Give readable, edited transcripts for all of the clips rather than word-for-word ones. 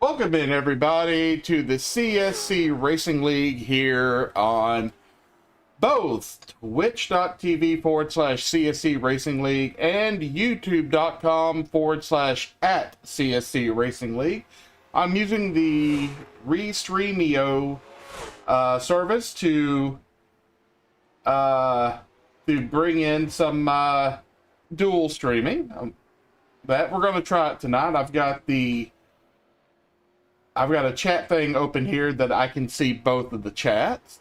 Welcome in, everybody, to the CSC Racing League here on both twitch.tv/CSC Racing League and youtube.com/@CSC Racing League. I'm using the Restreamio service to bring in some dual streaming. That we're going to try it tonight. I've got a chat thing open here that I can see both of the chats.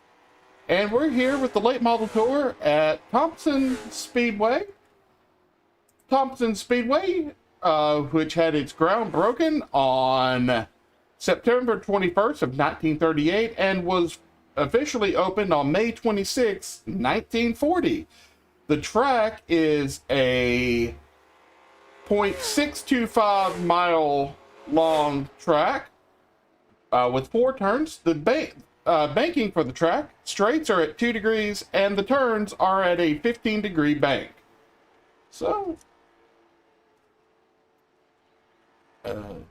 And we're here with the late model tour at Thompson Speedway. Thompson Speedway, which had its ground broken on September 21st of 1938 and was officially opened on May 26, 1940. The track is a 0.625 mile long track with 4 turns. The banking for the track, straights are at 2 degrees and the turns are at a 15-degree bank. So I'm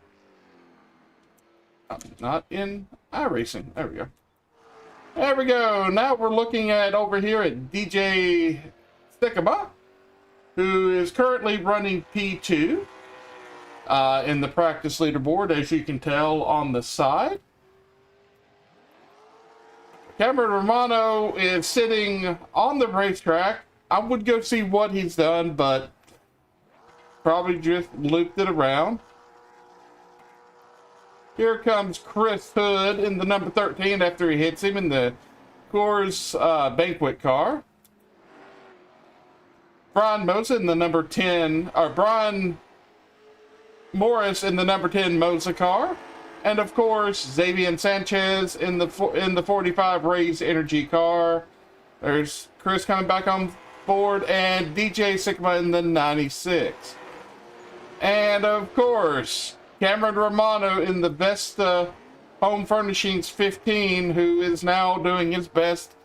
not in iRacing. There we go. There we go. Now we're looking at over here at DJ Stickama, who is currently running P2 in the practice leaderboard, as you can tell on the side. Cameron Romano is sitting on the racetrack. I would go see what he's done, but probably just looped it around. Here comes Chris Hood in the number 13 after he hits him in the Coors Banquet car. Brian Mosa in the number 10, or Brian Morris in the number 10 Mosa car. And of course, Xavier Sanchez in the 45 Rays Energy car. There's Chris coming back on board, and DJ Sigma in the 96. And of course, Cameron Romano in the Vesta Home Furnishings 15, who is now doing his best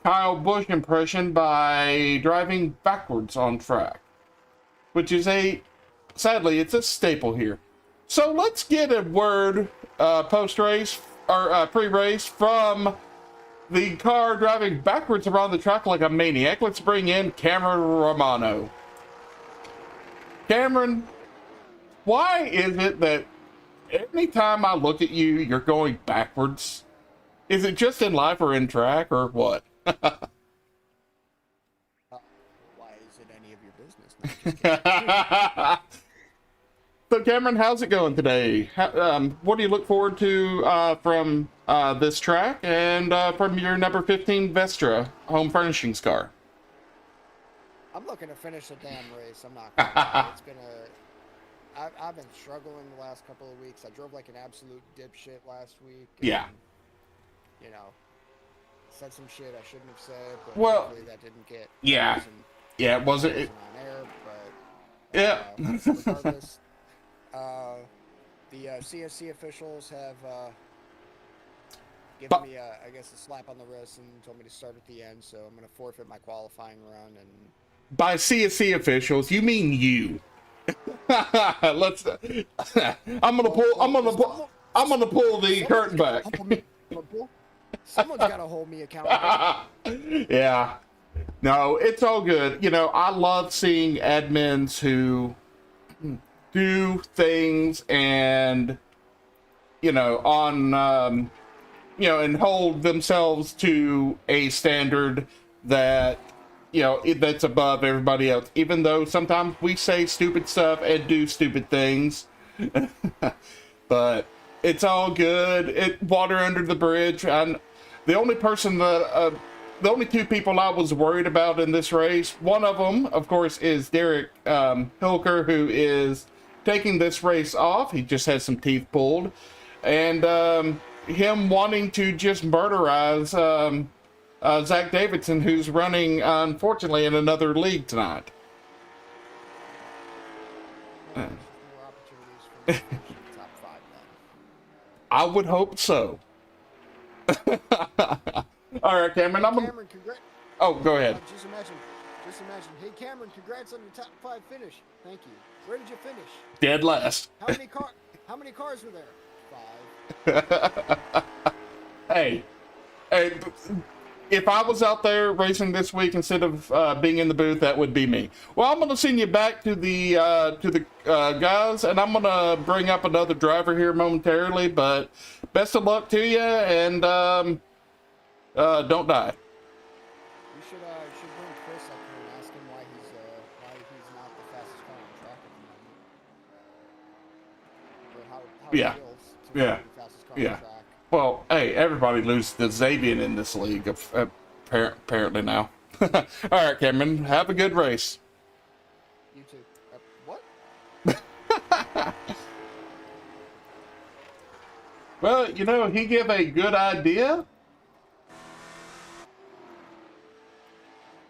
Kyle Busch impression by driving backwards on track, which is sadly, it's a staple here. So let's get a word post-race, or pre-race, from the car driving backwards around the track like a maniac. Let's bring in Cameron Romano. Cameron, why is it that anytime I look at you, you're going backwards? Is it just in life or in track, or what? Why is it any of your business? No, just kidding. So Cameron, how's it going today? What do you look forward to from this track and from your number 15 Vestra Home Furnishings car? I'm looking to finish a damn race. I'm not gonna lie. It's been I've been struggling the last couple of weeks. I drove like an absolute dipshit last week. Yeah. You know, said some shit I shouldn't have said, but Well, hopefully that didn't get yeah, it wasn't on air, but yeah. regardless, the CSC officials have given me, I guess, a slap on the wrist and told me to start at the end. So I'm going to forfeit my qualifying run. And By CSC officials, you mean you? Let's. I'm gonna pull the curtain back. Someone's got to hold me accountable. Yeah. No, it's all good. You know, I love seeing admins who do things and, and hold themselves to a standard that, that's above everybody else. Even though sometimes we say stupid stuff and do stupid things. But it's all good. Water under the bridge. And the only two people I was worried about in this race, one of them, of course, is Derek Hilker, who is taking this race off. He just has some teeth pulled. And him wanting to just murderize Zach Davidson, who's running, unfortunately, in another league tonight. More opportunities for me to finish in the top 5 then. I would hope so. All right, Cameron. Cameron, congrats. Oh, go ahead. Just imagine. Hey, Cameron, congrats on your top 5 finish. Thank you. Where did you finish? Dead last. How many cars were there? Hey, hey, if I was out there racing this week instead of being in the booth, that would be me. Well, I'm going to send you back to the guys, and I'm going to bring up another driver here momentarily. But best of luck to you, and don't die. You should bring Chris up here and ask him why he's not the fastest car on track at the moment, or how Yeah. he feels to Yeah. be the fastest car Yeah. on track. Well, hey, everybody loses to Xavier in this league, apparently now. All right, Cameron, have a good race. You too. What? Well, you know, he gave a good idea.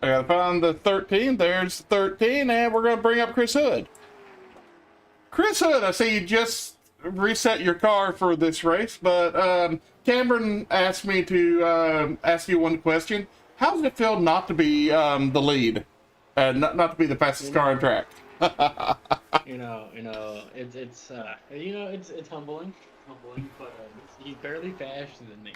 I gotta find the 13. There's 13, and we're gonna bring up Chris Hood. Chris Hood, I see you just reset your car for this race, but Cameron asked me to ask you one question. How does it feel not to be the lead, and not to be the fastest car on track? It's humbling, but he's barely faster than me.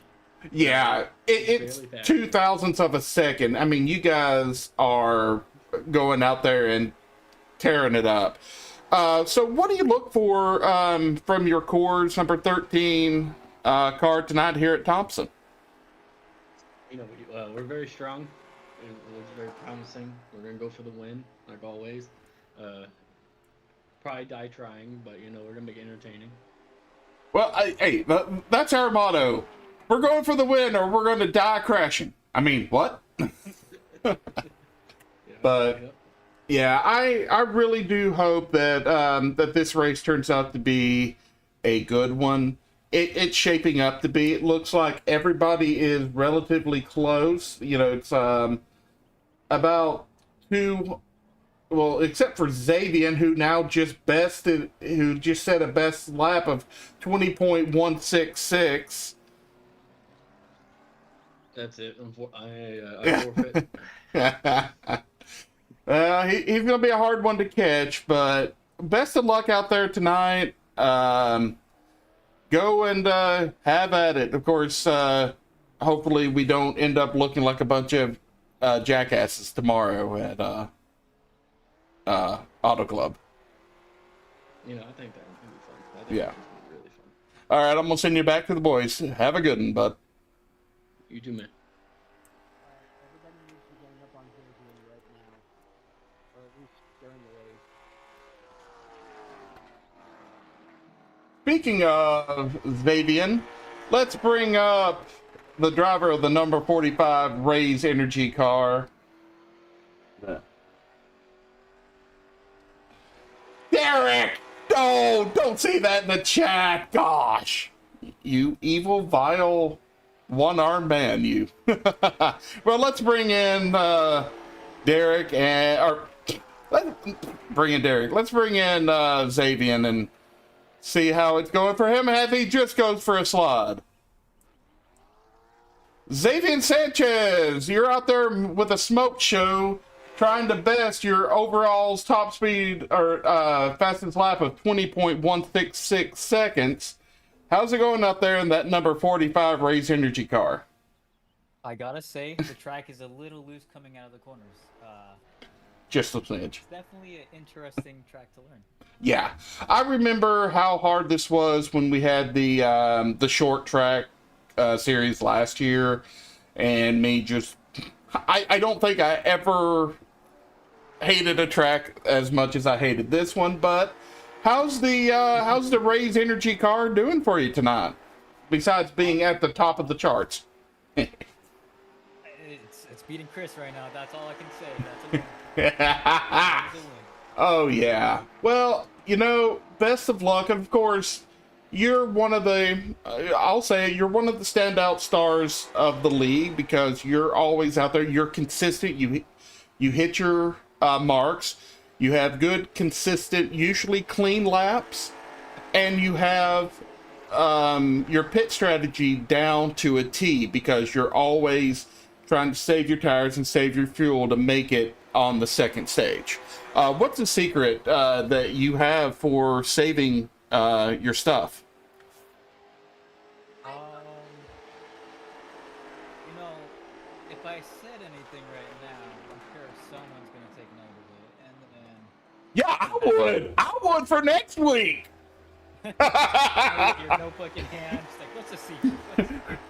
Yeah, it's 0.02 of a second. I mean, you guys are going out there and tearing it up. So what do you look for from your Coors number 13 car tonight here at Thompson? We're very strong. It looks very promising. We're going to go for the win, like always. Probably die trying, but, we're going to make it entertaining. Well, hey, that's our motto. We're going for the win or we're going to die crashing. I mean, what? But... yeah, I really do hope that that this race turns out to be a good one. It's shaping up to be. It looks like everybody is relatively close. It's about two, well, except for Xavier, who now who just set a best lap of 20.166. That's it. I forfeit. He's going to be a hard one to catch, but best of luck out there tonight. Go and have at it. Of course, hopefully we don't end up looking like a bunch of jackasses tomorrow at Auto Club. I think that would be fun. I think Yeah. that would be really fun. All right, I'm going to send you back to the boys. Have a good one, bud. You too, man. Everybody needs to gang up on Xavier right now, or at least during the race. Speaking of Xavier, let's bring up the driver of the number 45 Raise Energy car. Derek! Oh, don't say that in the chat. Gosh. You evil, vile, one-armed man, you. Well, let's bring in Derek let's bring in Derek. Let's bring in Xavier and see how it's going for him as he just goes for a slide. Xavier Sanchez, you're out there with a smoke show trying to best your overall's top speed or fastest lap of 20.166 seconds. How's it going out there in that number 45 Raise Energy car? I gotta say, the track is a little loose coming out of the corners. Just a smidge. It's definitely an interesting track to learn. Yeah, I remember how hard this was when we had the short track series last year, and me just I don't think I ever hated a track as much as I hated this one. But how's the Raise Energy car doing for you tonight? Besides being at the top of the charts. It's beating Chris right now. That's all I can say. That's a win. Oh yeah. Well, best of luck. Of course, you're one of the I'll say you're one of the standout stars of the league because you're always out there. You're consistent. You hit your marks. You have good, consistent, usually clean laps, and you have your pit strategy down to a T because you're always trying to save your tires and save your fuel to make it on the second stage. What's the secret that you have for saving your stuff? Yeah, I would. I would for next week. With your notebook in hand, just like, what's the secret? What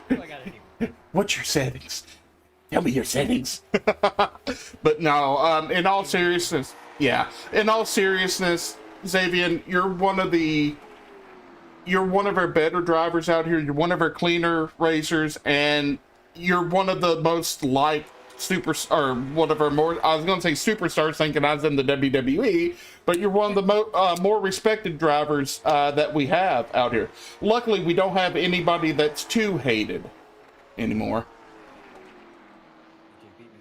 do I gotta do? What's your settings? Tell me your settings. But no, in all seriousness, yeah. In all seriousness, Xavier, you're one of our better drivers out here. You're one of our cleaner racers, and you're one of the most liked or one of our more, I was going to say superstars, thinking I was in the WWE, but you're one of the more respected drivers that we have out here. Luckily, we don't have anybody that's too hated anymore. You beat me.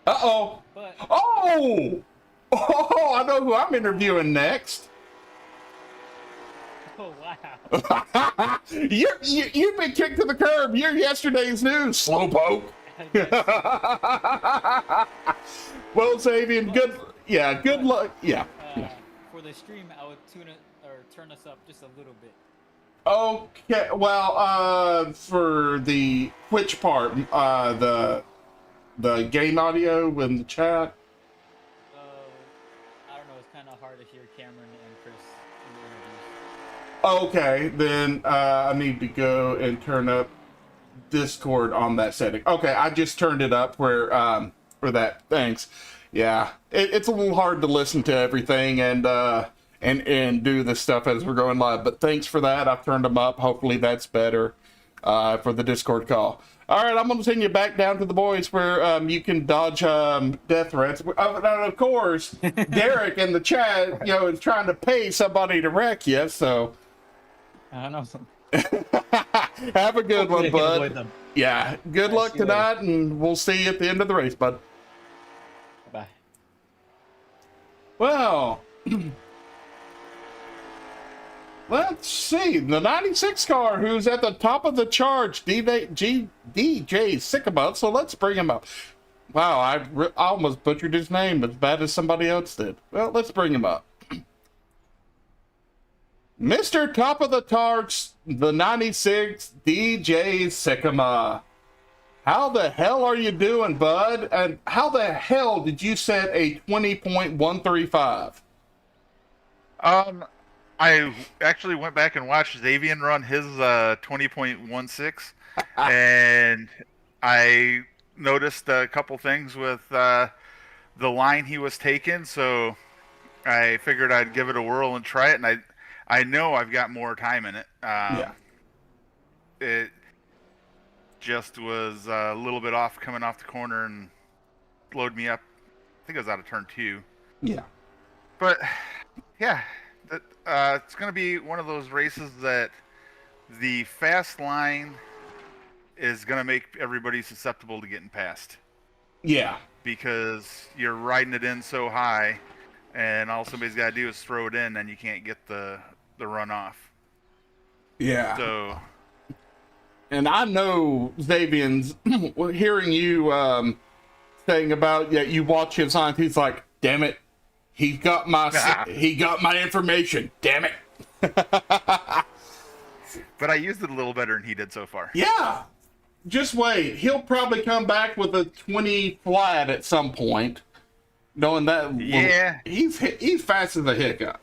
Uh-oh. But Oh! Oh, I know who I'm interviewing next. oh wow. You've been kicked to the curb. You're yesterday's news, slowpoke. Well, Xavier, good luck. Yeah. For the stream, I would tune it or turn us up just a little bit. Okay. Well, for the which part? The game audio in the chat. I don't know. It's kind of hard to hear Cameron and Chris in the interviews. Okay, then I need to go and turn up Discord on that setting. Okay, I just turned it up where for that. Thanks. Yeah, it's a little hard to listen to everything and do this stuff as we're going live. But thanks for that. I've turned them up. Hopefully that's better for the Discord call. All right, I'm going to send you back down to the boys where you can dodge death threats. And of course, Derek in the chat, is trying to pay somebody to wreck you. So I don't know. have a good one, Hopefully I can avoid bud. them. Yeah, good luck see you tonight, and we'll see you at the end of the race, bud. Bye. Well, let's see. The 96 car, who's at the top of the charge, DJ Sycamore. So let's bring him up. Wow, I almost butchered his name as bad as somebody else did. Well, let's bring him up. Mr. Top of the Charge, the 96 DJ Sycamore. How the hell are you doing, bud? And how the hell did you set a 20.135? I actually went back and watched Xavier run his 20.16, and I noticed a couple things with the line he was taking, so I figured I'd give it a whirl and try it, and I know I've got more time in it. Yeah. It just was a little bit off coming off the corner and blowed me up. I think I was out of turn 2. Yeah. But, yeah, it's going to be one of those races that the fast line is going to make everybody susceptible to getting past. Yeah. Because you're riding it in so high, and all somebody's got to do is throw it in, and you can't get the run off. Yeah. So, and I know, Xavier's, hearing you saying about, you watch his line, he's like, damn it, he got my information, damn it. but I used it a little better than he did so far. Yeah. Just wait. He'll probably come back with a 20 flat at some point, knowing that Yeah. he's fast as a hiccup.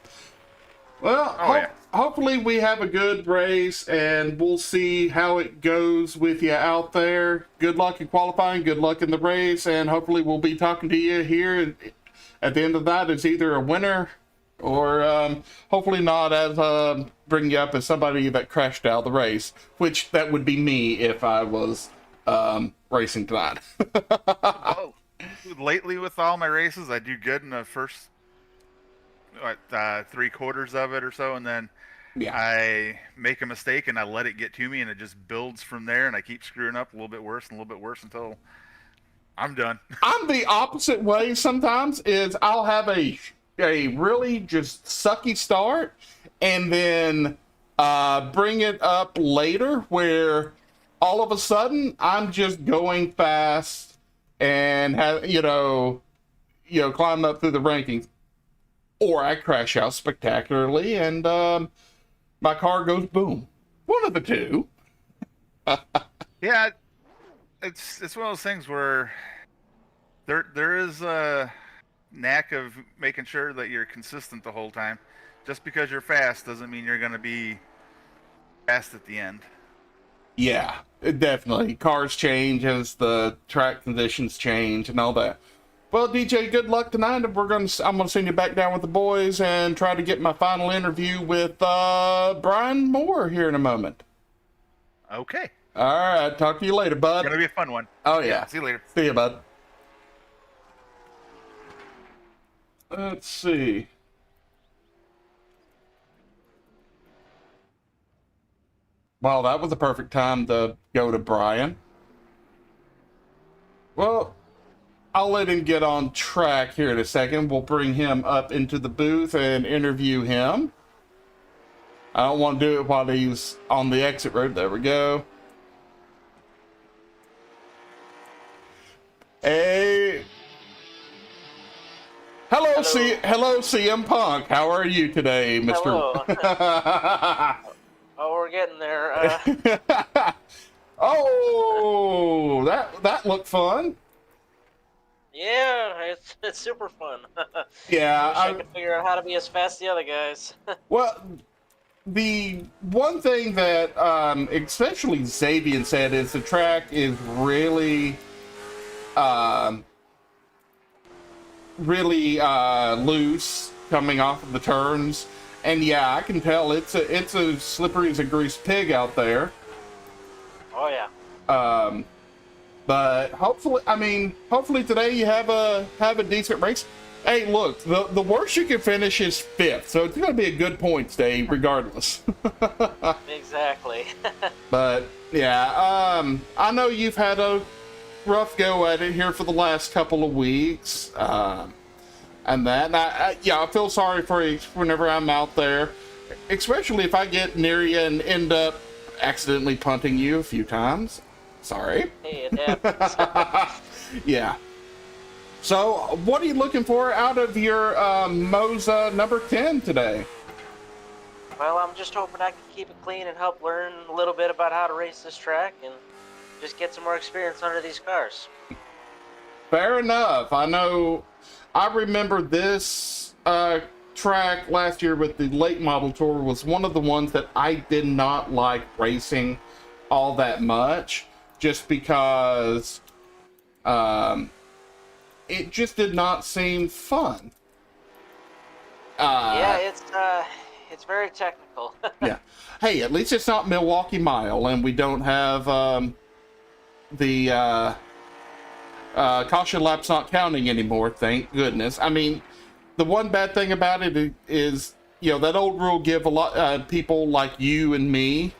Well, hopefully we have a good race, and we'll see how it goes with you out there. Good luck in qualifying, good luck in the race, and hopefully we'll be talking to you here at the end of that as either a winner or hopefully not as bring you up as somebody that crashed out of the race, which that would be me if I was racing tonight. Well, lately with all my races, I do good in the first 3/4 of it or so, and then I make a mistake and I let it get to me, and it just builds from there, and I keep screwing up a little bit worse and a little bit worse until I'm done. I'm the opposite way sometimes. Is I'll have a really just sucky start, and then bring it up later where all of a sudden I'm just going fast and have climb up through the rankings. Or I crash out spectacularly, and my car goes boom. One of the two. Yeah, it's one of those things where there is knack of making sure that you're consistent the whole time. Just because you're fast doesn't mean you're going to be fast at the end. Yeah, definitely. Cars change as the track conditions change and all that. Well, DJ, good luck tonight. I'm gonna send you back down with the boys and try to get my final interview with Brian Moore here in a moment. Okay. All right, talk to you later, bud. It's going to be a fun one. Oh yeah. See you later. See you, bud. Let's see. Well, that was the perfect time to go to Brian. Well, I'll let him get on track here in a second. We'll bring him up into the booth and interview him. I don't want to do it while he's on the exit road. There we go. Hey. Hello. Hello, CM Punk. How are you today, Mr. Hello. Oh, we're getting there. Oh, that looked fun. Yeah, it's super fun. Yeah, I can figure out how to be as fast as the other guys. Well, the one thing that especially Xavier said is the track is really loose coming off of the turns, and yeah, I can tell it's a slippery as a greased pig out there. Oh yeah. But hopefully today you have a decent race. Hey, look, the worst you can finish is 5th, so it's gonna be a good points day regardless. Exactly. But yeah, I know you've had a rough go at it here for the last couple of weeks, and I feel sorry for you whenever I'm out there, especially if I get near you and end up accidentally punting you a few times. Sorry. Hey, it happens. Yeah. So, what are you looking for out of your Moza number 10 today? Well, I'm just hoping I can keep it clean and help learn a little bit about how to race this track and just get some more experience under these cars. Fair enough. I remember this track last year with the late model tour was one of the ones that I did not like racing all that much, just because it just did not seem fun. Yeah, it's very technical. Yeah. Hey, at least it's not Milwaukee Mile, and we don't have the caution laps not counting anymore, thank goodness. I mean, the one bad thing about it is, that old rule give a lot people like you and me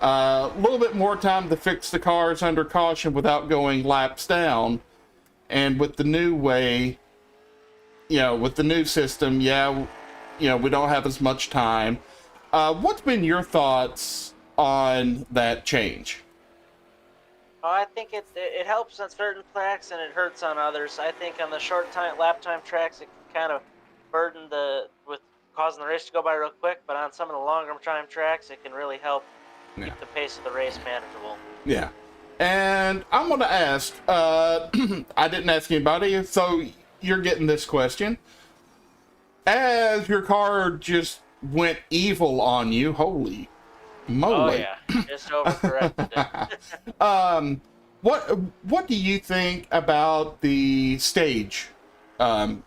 a little bit more time to fix the cars under caution without going laps down. And with the new way, with the new system, we don't have as much time. What's been your thoughts on that change? Oh, I think it helps on certain tracks and it hurts on others. I think on the short lap time tracks, it can kind of burden with causing the race to go by real quick. But on some of the longer time tracks, it can really help keep the pace of the race manageable. Yeah. And I'm going to ask, I didn't ask anybody, so you're getting this question. As your car just went evil on you, holy moly. Oh yeah, just overcorrected it. What do you think about the stage, the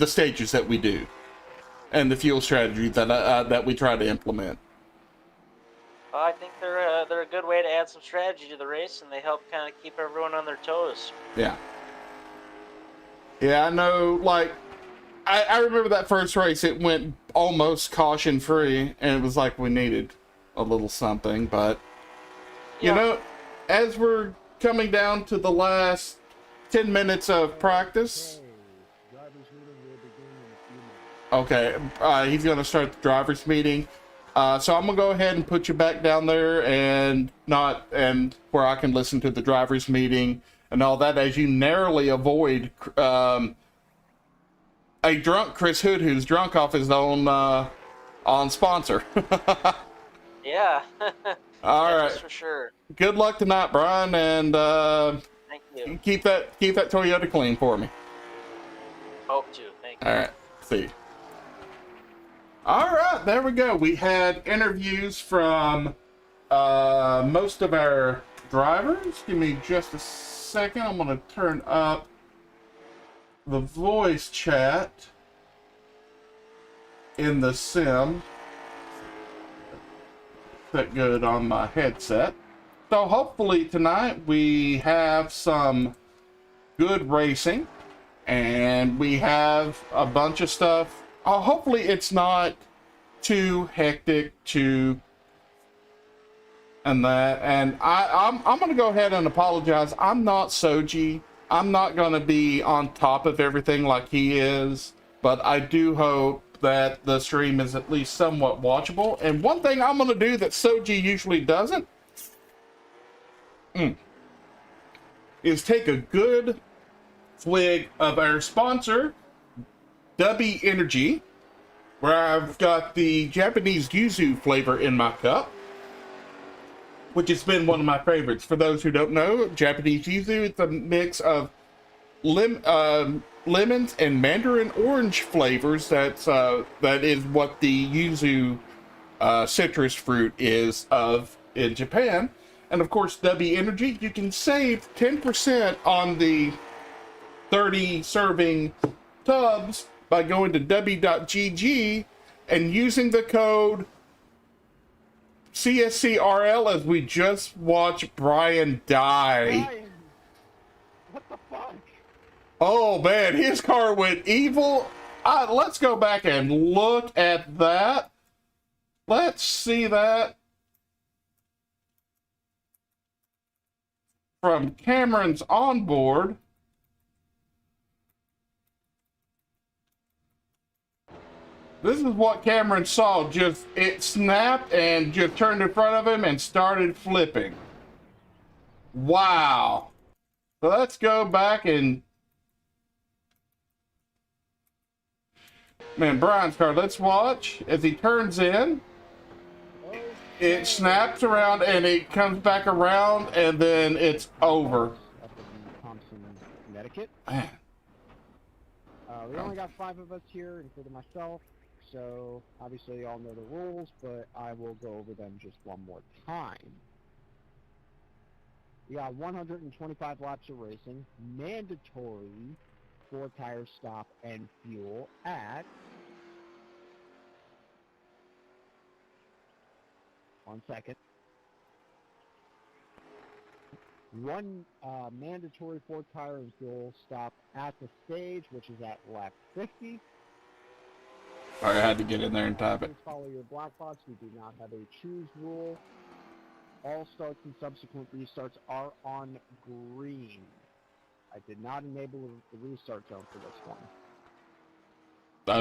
stages that we do, and the fuel strategy that we try to implement? Well, I think they're a good way to add some strategy to the race, and they help kind of keep everyone on their toes. Yeah. Yeah, I know, I remember that first race, it went almost caution-free, and it was like we needed a little something, but, as we're coming down to the last 10 minutes of practice... Okay, he's going to start the driver's meeting. So I'm gonna go ahead and put you back down there and where I can listen to the driver's meeting and all that, as you narrowly avoid a drunk Chris Hood who's drunk off his own on sponsor. Yeah. All right. For sure. Good luck tonight, Brian, and Thank you. keep that Toyota clean for me. hope to. Thank you. All right. See. All right, there we go. We had interviews from most of our drivers. Give me just a second. I'm going to turn up the voice chat in the sim. That good on my headset. So hopefully tonight we have some good racing, and we have a bunch of stuff. Hopefully it's not too hectic and that. And I'm going to go ahead and apologize. I'm not Soji. I'm not going to be on top of everything like he is, but I do hope that the stream is at least somewhat watchable. And one thing I'm going to do that Soji usually doesn't is take a good swig of our sponsor, W Energy, where I've got the Japanese yuzu flavor in my cup, which has been one of my favorites. For those who don't know, Japanese yuzu, it's a mix of lemons and mandarin orange flavors. That is what the yuzu citrus fruit is of in Japan. And of course, W Energy, you can save 10% on the 30 serving tubs by going to w.gg and using the code CSCRL as we just watched Brian die. Brian, what the fuck? Oh man, his car went evil. Let's go back and look at that. Let's see that from Cameron's onboard. This is what Cameron saw. Just it snapped and just turned in front of him and started flipping. Wow. So let's go back and man, Brian's car. Let's watch as he turns in. It snaps around and it comes back around and then it's over. Up in Thompson, Connecticut. Man. We only got 5 of us here, including myself. So obviously you all know the rules, but I will go over them just one more time. We got 125 laps of racing, mandatory 4-tire stop and fuel at 1 second. One mandatory 4-tire and fuel stop at the stage, which is at lap 50. Sorry, I had to get in there and type it. Please follow your black box. We do not have a choose rule. All starts and subsequent restarts are on green. I did not enable the restart zone for this one.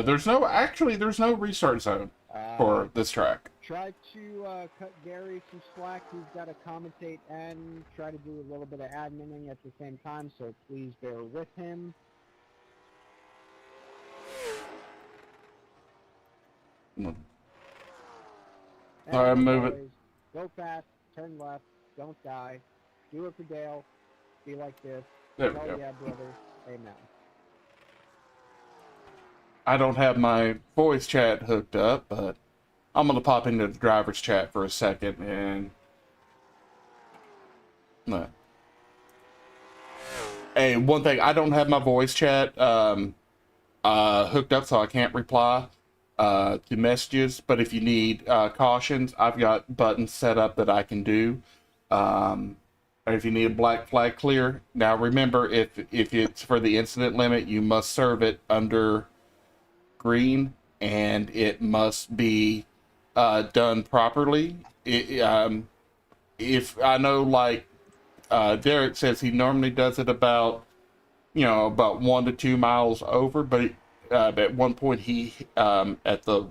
There's no restart zone for this track. Try to cut Gary some slack. He's got to commentate and try to do a little bit of adminning at the same time, so please bear with him. All right, move it. Go fast, turn left, don't die. Do it for Dale. Be like this. There we Oh go. yeah, brother. Amen. I don't have my voice chat hooked up, but I'm going to pop into the driver's chat for a second and... No. Hey, one thing, I don't have my voice chat hooked up, so I can't reply to messages, but if you need cautions, I've got buttons set up that I can do. Or if you need a black flag clear. Now remember, if it's for the incident limit, you must serve it under green, and it must be done properly. If I know, like Derek says, he normally does it about 1 to 2 miles over, but at one point he at the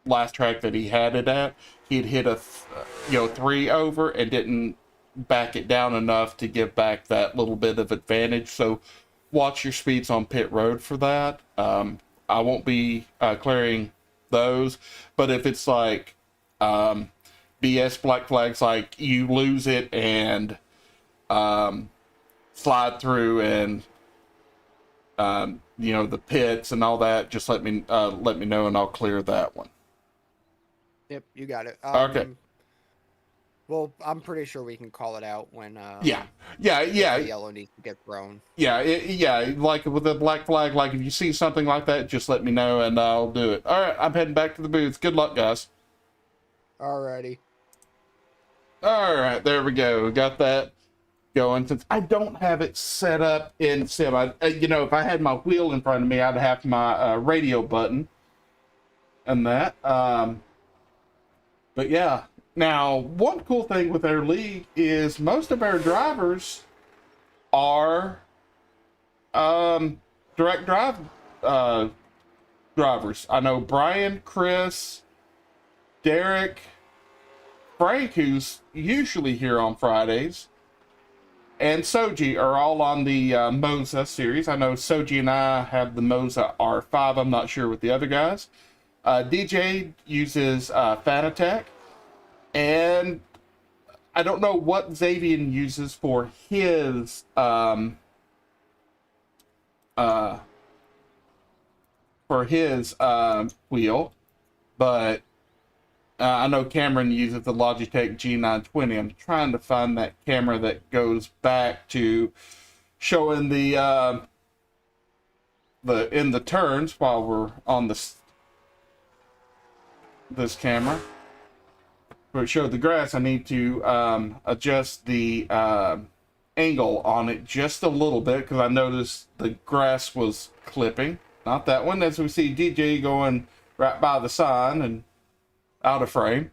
last track that he had it at, he'd hit a 3 over and didn't back it down enough to give back that little bit of advantage. So watch your speeds on pit road for that. I won't be clearing those, but if it's like BS black flags, like you lose it and slide through and you know, the pits and all that, just let me know and I'll clear that one. Yep, you got it. Okay. Well, I'm pretty sure we can call it out when Yeah. the yellow needs to get thrown. Yeah, like with the black flag, like if you see something like that, just let me know and I'll do it. All right, I'm heading back to the booth. Good luck, guys. Alrighty. All right, there we go. Got that going. Since I don't have it set up in sim, you know, if I had my wheel in front of me, I'd have my radio button and that. But yeah. Now, one cool thing with our league is most of our drivers are direct drive drivers. I know Brian, Chris, Derek, Frank, who's usually here on Fridays, and Soji are all on the Moza series. I know Soji and I have the Moza R5. I'm not sure with the other guys. DJ uses Fanatec. And I don't know what Xavier uses for his wheel, but I know Cameron uses the Logitech G920. I'm trying to find that camera that goes back to showing the in the turns while we're on this camera. For it showed the grass, I need to adjust the angle on it just a little bit because I noticed the grass was clipping. Not that one, as we see DJ going right by the sign and out of frame.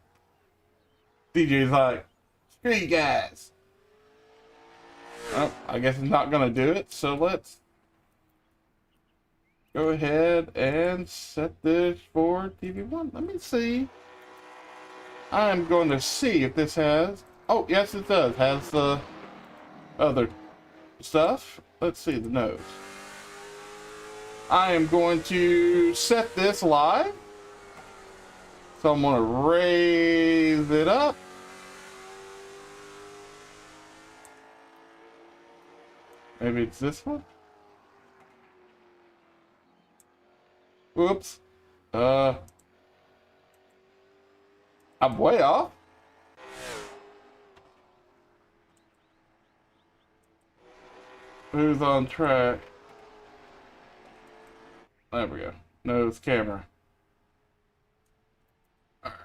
DJ's like, screw you guys. Well, I guess it's not going to do it, so let's go ahead and set this for TV1. Let me see. I'm going to see if this has... Oh, yes, it does. Has the other stuff. Let's see the nose. I am going to set this live. So I'm going to raise it up. Maybe it's this one. Whoops. I'm way off. Who's on track? There we go. Nose camera. All right.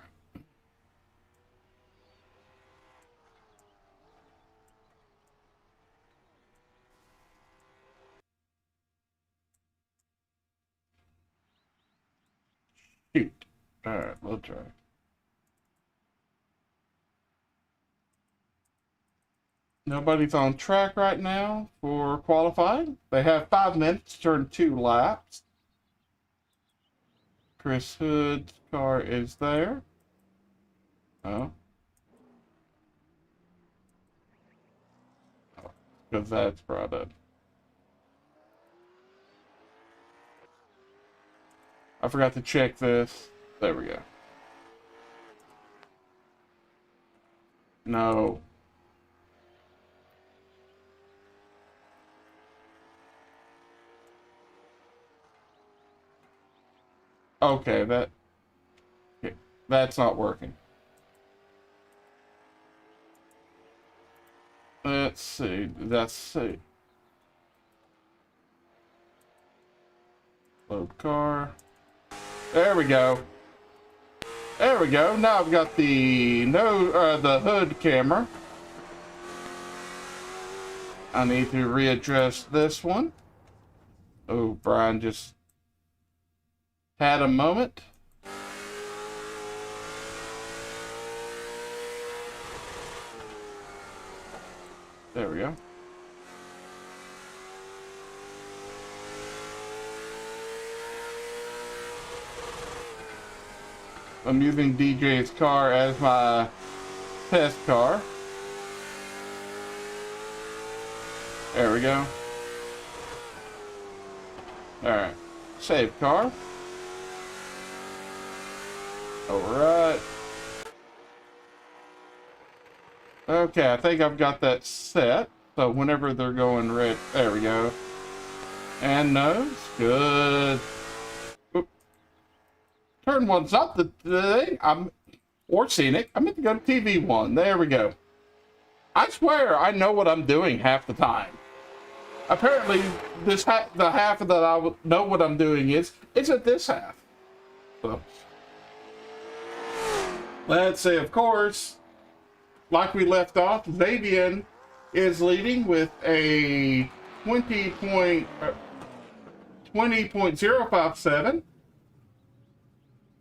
Shoot. All right, we'll try. Nobody's on track right now for qualifying. They have 5 minutes to turn 2 laps. Chris Hood's car is there. Oh. Because that's brought up. I forgot to check this. There we go. No. Okay, that's not working. Let's see. Let's see. Load car. There we go. There we go. Now I've got the the hood camera. I need to readjust this one. Oh, Brian just had a moment. There we go. I'm using DJ's car as my test car. There we go. Alright. Save car. Alright. Okay, I think I've got that set. So whenever they're going red, there we go. And nose. Good. Oop. Turn one's not the thing. Or scenic. I meant to go to TV1. There we go. I swear I know what I'm doing half the time. Apparently, the half that I know what I'm doing isn't this half. So, let's say, of course, like we left off, Xavier is leading with a 20.057.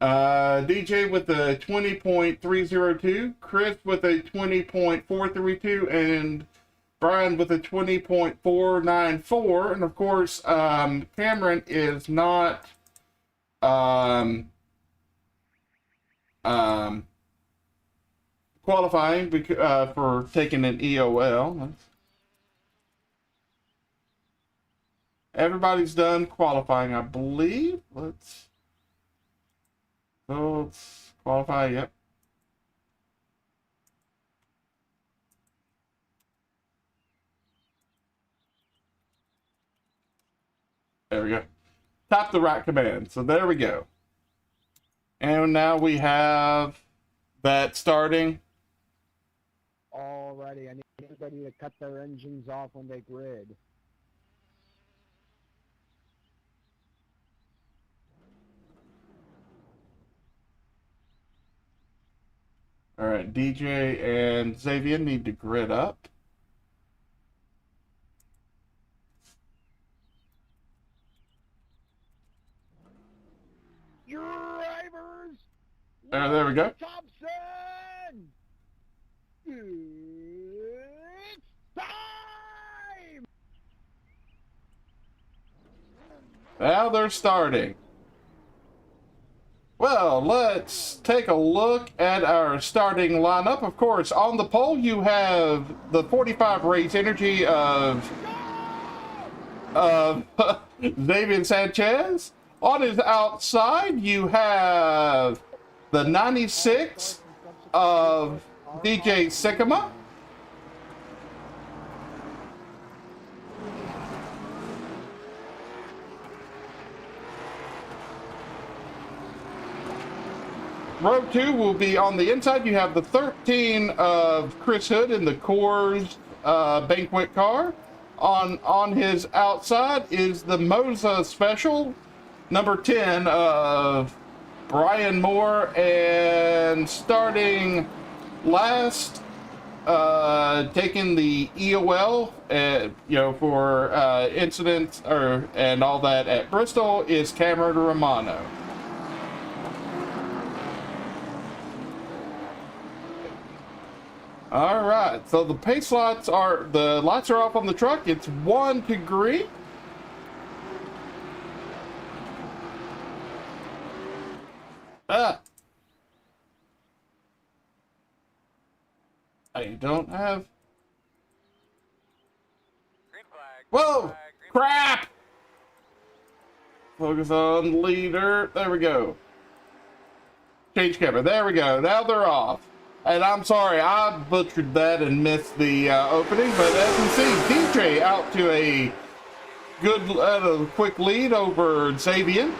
DJ with a 20.302, Chris with a 20.432, and Brian with a 20.494. And of course, Cameron is not qualifying for taking an EOL. Everybody's done qualifying, I believe. Let's qualify, yep. There we go. Tap the right command. So there we go. And now we have that starting. Alrighty, I need everybody to cut their engines off when they grid. All right, DJ and Xavier need to grid up. Drivers! There we go. Thompson! It's time! Now they're starting. Well, let's take a look at our starting lineup. Of course, on the pole you have the 45 race energy of Xavier Sanchez. On his outside, you have the 96 of DJ Sycama. Row 2 will be on the inside. You have the 13 of Chris Hood in the Coors banquet car. On his outside is the Moza Special, number 10 of Brian Moore, and starting last, taking the EOL, for incidents and all that at Bristol is Cameron Romano. All right, so the lights are off on the truck. It's 1 degree. I don't have. Whoa! Crap! Focus on leader. There we go. Change camera. There we go. Now they're off. And I'm sorry, I butchered that and missed the opening, but as you see, DJ out to a quick lead over Xavier.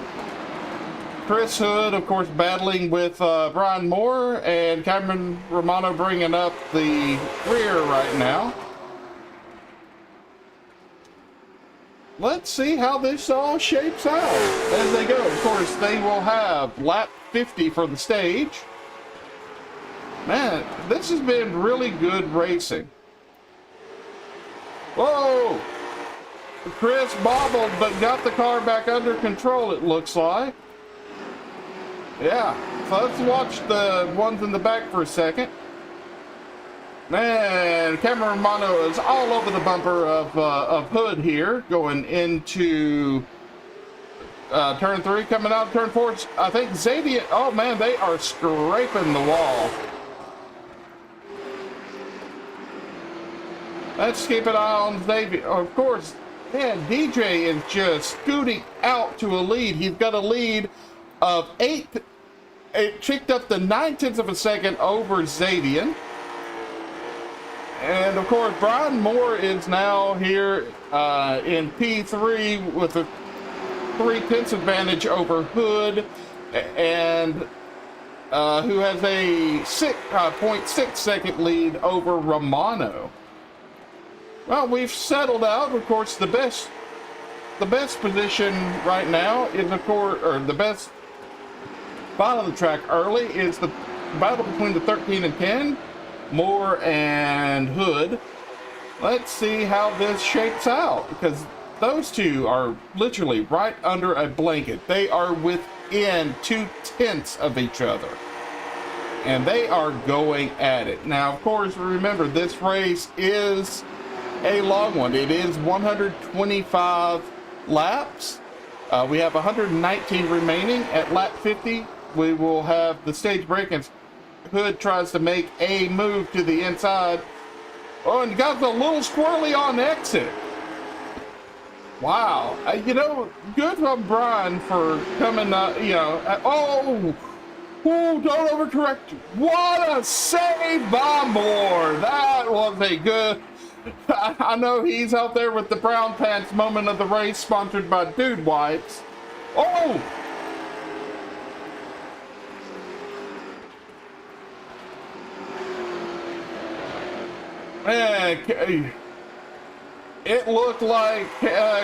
Chris Hood, of course, battling with Brian Moore, and Cameron Romano bringing up the rear right now. Let's see how this all shapes out as they go. Of course, they will have lap 50 for the stage. Man, this has been really good racing. Whoa! Chris bobbled, but got the car back under control, it looks like. Yeah, so let's watch the ones in the back for a second. Man, Cameron Romano is all over the bumper of Hood here, going into turn 3, coming out of turn 4. I think Xavier, oh man, they are scraping the wall. Let's keep an eye on Xavier. Of course, man, DJ is just scooting out to a lead. He's got a lead of 8. It ticked up to 9/10 of a second over Xavier. And of course, Brian Moore is now here in P3 with a 3/10 advantage over Hood, and who has a 0.6 second lead over Romano. Well, we've settled out. Of course, the best position right now is, of course, or the best spot on the track early is the battle between the 13 and 10, Moore and Hood. Let's see how this shapes out, because those two are literally right under a blanket. They are within 2/10 of each other, and they are going at it. Now, of course, remember, this race is a long one. It is 125 laps. We have 119 remaining. At lap 50, we will have the stage break, and Hood tries to make a move to the inside. Oh, and got a little squirrely on exit. Wow. You know, good on Brian for coming up, oh, don't overcorrect. What a save by Moore. That was a good, I know he's out there with the brown pants moment of the race, sponsored by Dude Wipes. Oh! It looked like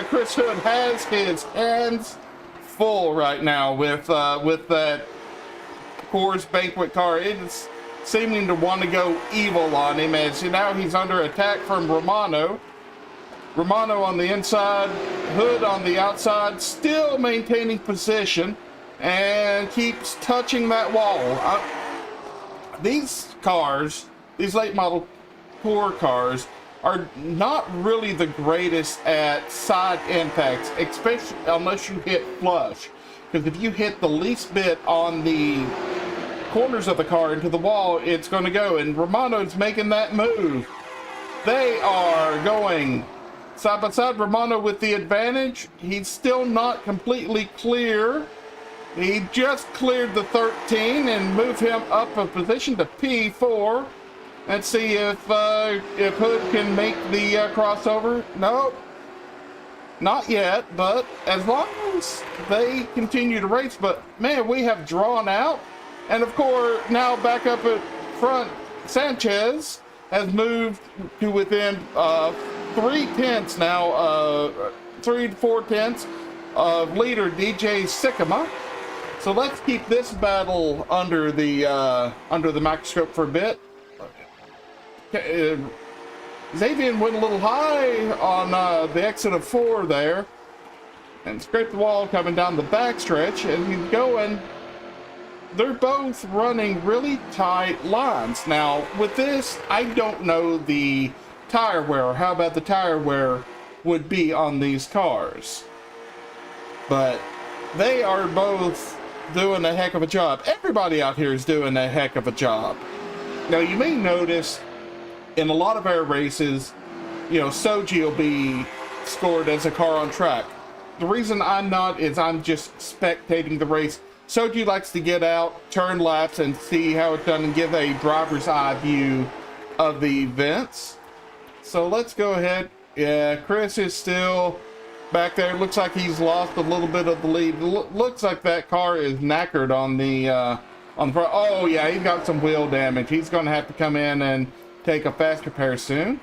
Chris Hood has his hands full right now with that Coors Banquet car. It's seeming to want to go evil on him, as now he's under attack from Romano. Romano on the inside, Hood on the outside, still maintaining position and keeps touching that wall. These cars, these late model tour cars, are not really the greatest at side impacts, especially unless you hit flush. Because if you hit the least bit on the corners of the car into the wall, it's going to go. And Romano's making that move. They are going side by side. Romano with the advantage. He's still not completely clear. He just cleared the 13 and moved him up a position to P4. Let's see if Hood can make the crossover. No, not yet, but as long as they continue to race. But man, we have drawn out. And of course, now back up at front, Sanchez has moved to within 3/10 now, 3 to 4/10 of leader DJ Sycama. So let's keep this battle under the microscope for a bit. Xavier went a little high on the exit of 4 there and scraped the wall coming down the backstretch, and he's going. They're both running really tight lines. Now, with this, I don't know the tire wear, how about the tire wear would be on these cars. But they are both doing a heck of a job. Everybody out here is doing a heck of a job. Now, you may notice in a lot of our races, Soji will be scored as a car on track. The reason I'm not is I'm just spectating the race. Soji likes to get out, turn laps, and see how it's done and give a driver's eye view of the events. So let's go ahead. Yeah, Chris is still back there. Looks like he's lost a little bit of the lead. Looks like that car is knackered on the front. Oh yeah, he's got some wheel damage. He's going to have to come in and take a fast repair soon.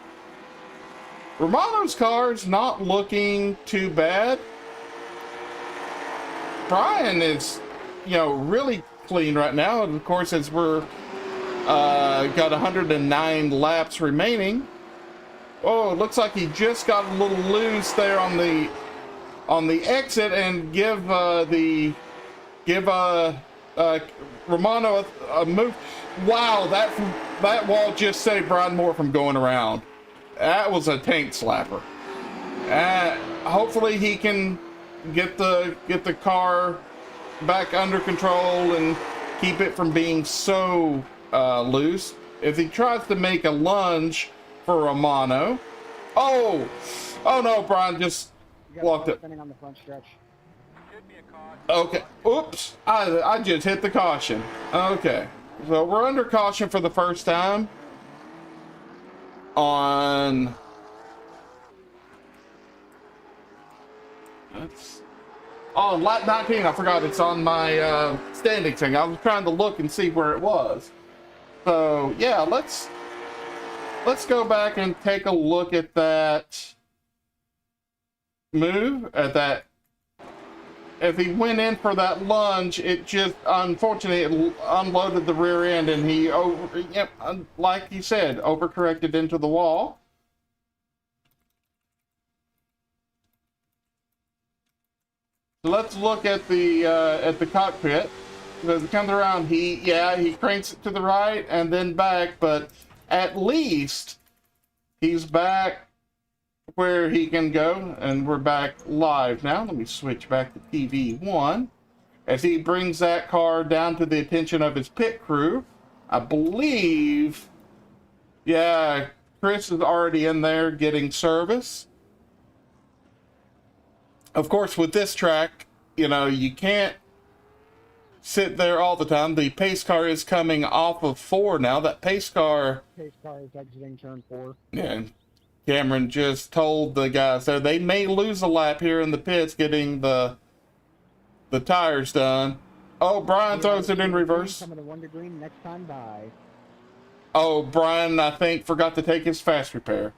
Romano's car's not looking too bad. Brian is, really clean right now. And of course, as we're got 109 laps remaining. Oh, it looks like he just got a little loose there on the exit, and give Romano a move. Wow, that wall just saved Brian Moore from going around. That was a tank slapper. Hopefully he can get the car back under control and keep it from being so loose. If he tries to make a lunge for Romano, oh no, Brian just walked it. On the front stretch. Okay, oops, I just hit the caution. Okay, so we're under caution for the first time on That's... Oh, lap 19, I forgot it's on my standing thing. I was trying to look and see where it was. So, yeah, let's go back and take a look at that move, at that. If he went in for that lunge, it just, unfortunately, it unloaded the rear end, and he, like you said, overcorrected into the wall. Let's look at the cockpit. As it comes around, he cranks it to the right and then back, but at least he's back where he can go, and we're back live now. Let me switch back to TV1 as he brings that car down to the attention of his pit crew. I believe, yeah, Chris is already in there getting service. Of course, with this track, you know, you can't sit there all the time. The pace car is coming off of 4 now. That pace car Pace car is exiting turn 4. yeah, Cameron just told the guys there they may lose a lap here in the pits getting the tires done. Oh, Brian throws it in reverse. Coming to 1 to green next time by. Oh, Brian, I think, forgot to take his fast repair.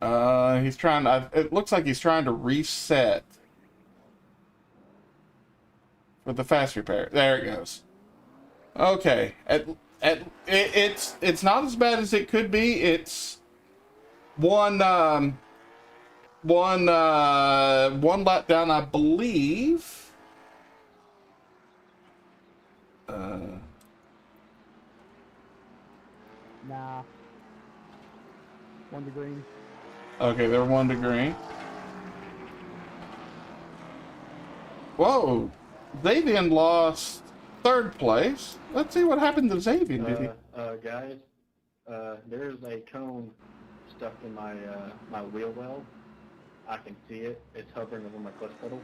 He's trying to, it looks like he's trying to reset for the fast repair. There it goes. Okay. It's not as bad as it could be. It's one lap down, I believe. Nah. 1 to green. Okay, they're 1 to green. Whoa, Xavier lost 3rd place. Let's see what happened to Xavier. Did he? Guys, there's a cone stuck in my my wheel well. I can see it. It's hovering over my clutch pedal.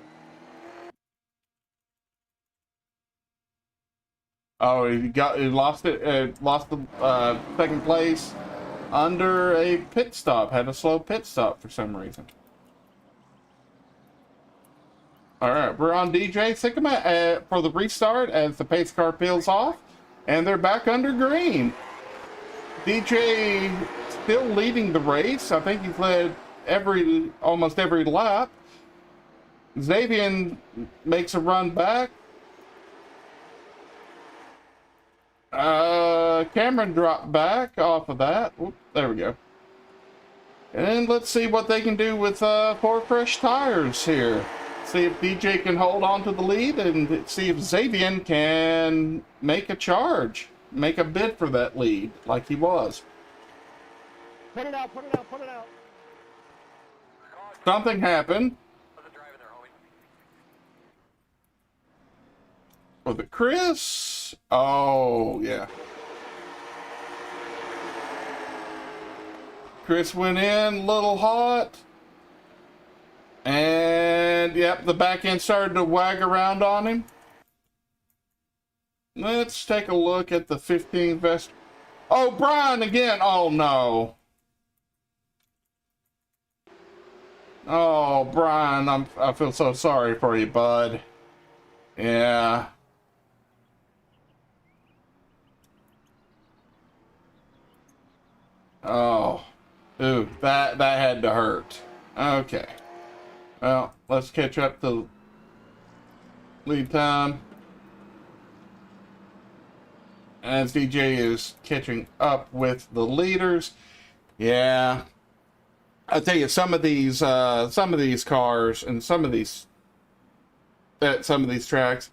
Oh, he lost it. Lost the 2nd place under a pit stop. Had a slow pit stop for some reason. All right, we're on DJ Sycamore for the restart as the pace car peels off, and they're back under green. DJ still leading the race. I think he's led almost every lap. Xavier makes a run back. Cameron dropped back off of that. Oop, there we go. And let's see what they can do with 4 fresh tires here. See if DJ can hold on to the lead and see if Xavier can make a charge. Make a bid for that lead like he was. Put it out, put it out, put it out. Something happened. Was it Chris? Oh, yeah. Chris went in a little hot. And, yep, the back end started to wag around on him. Let's take a look at the 15th best. Oh, Brian again. Oh, no. Oh, Brian, I feel so sorry for you, bud. Yeah. Oh. Ooh, that had to hurt. Okay. Well, let's catch up to lead time. As DJ is catching up with the leaders. Yeah. I tell you, some of these cars and some of these tracks,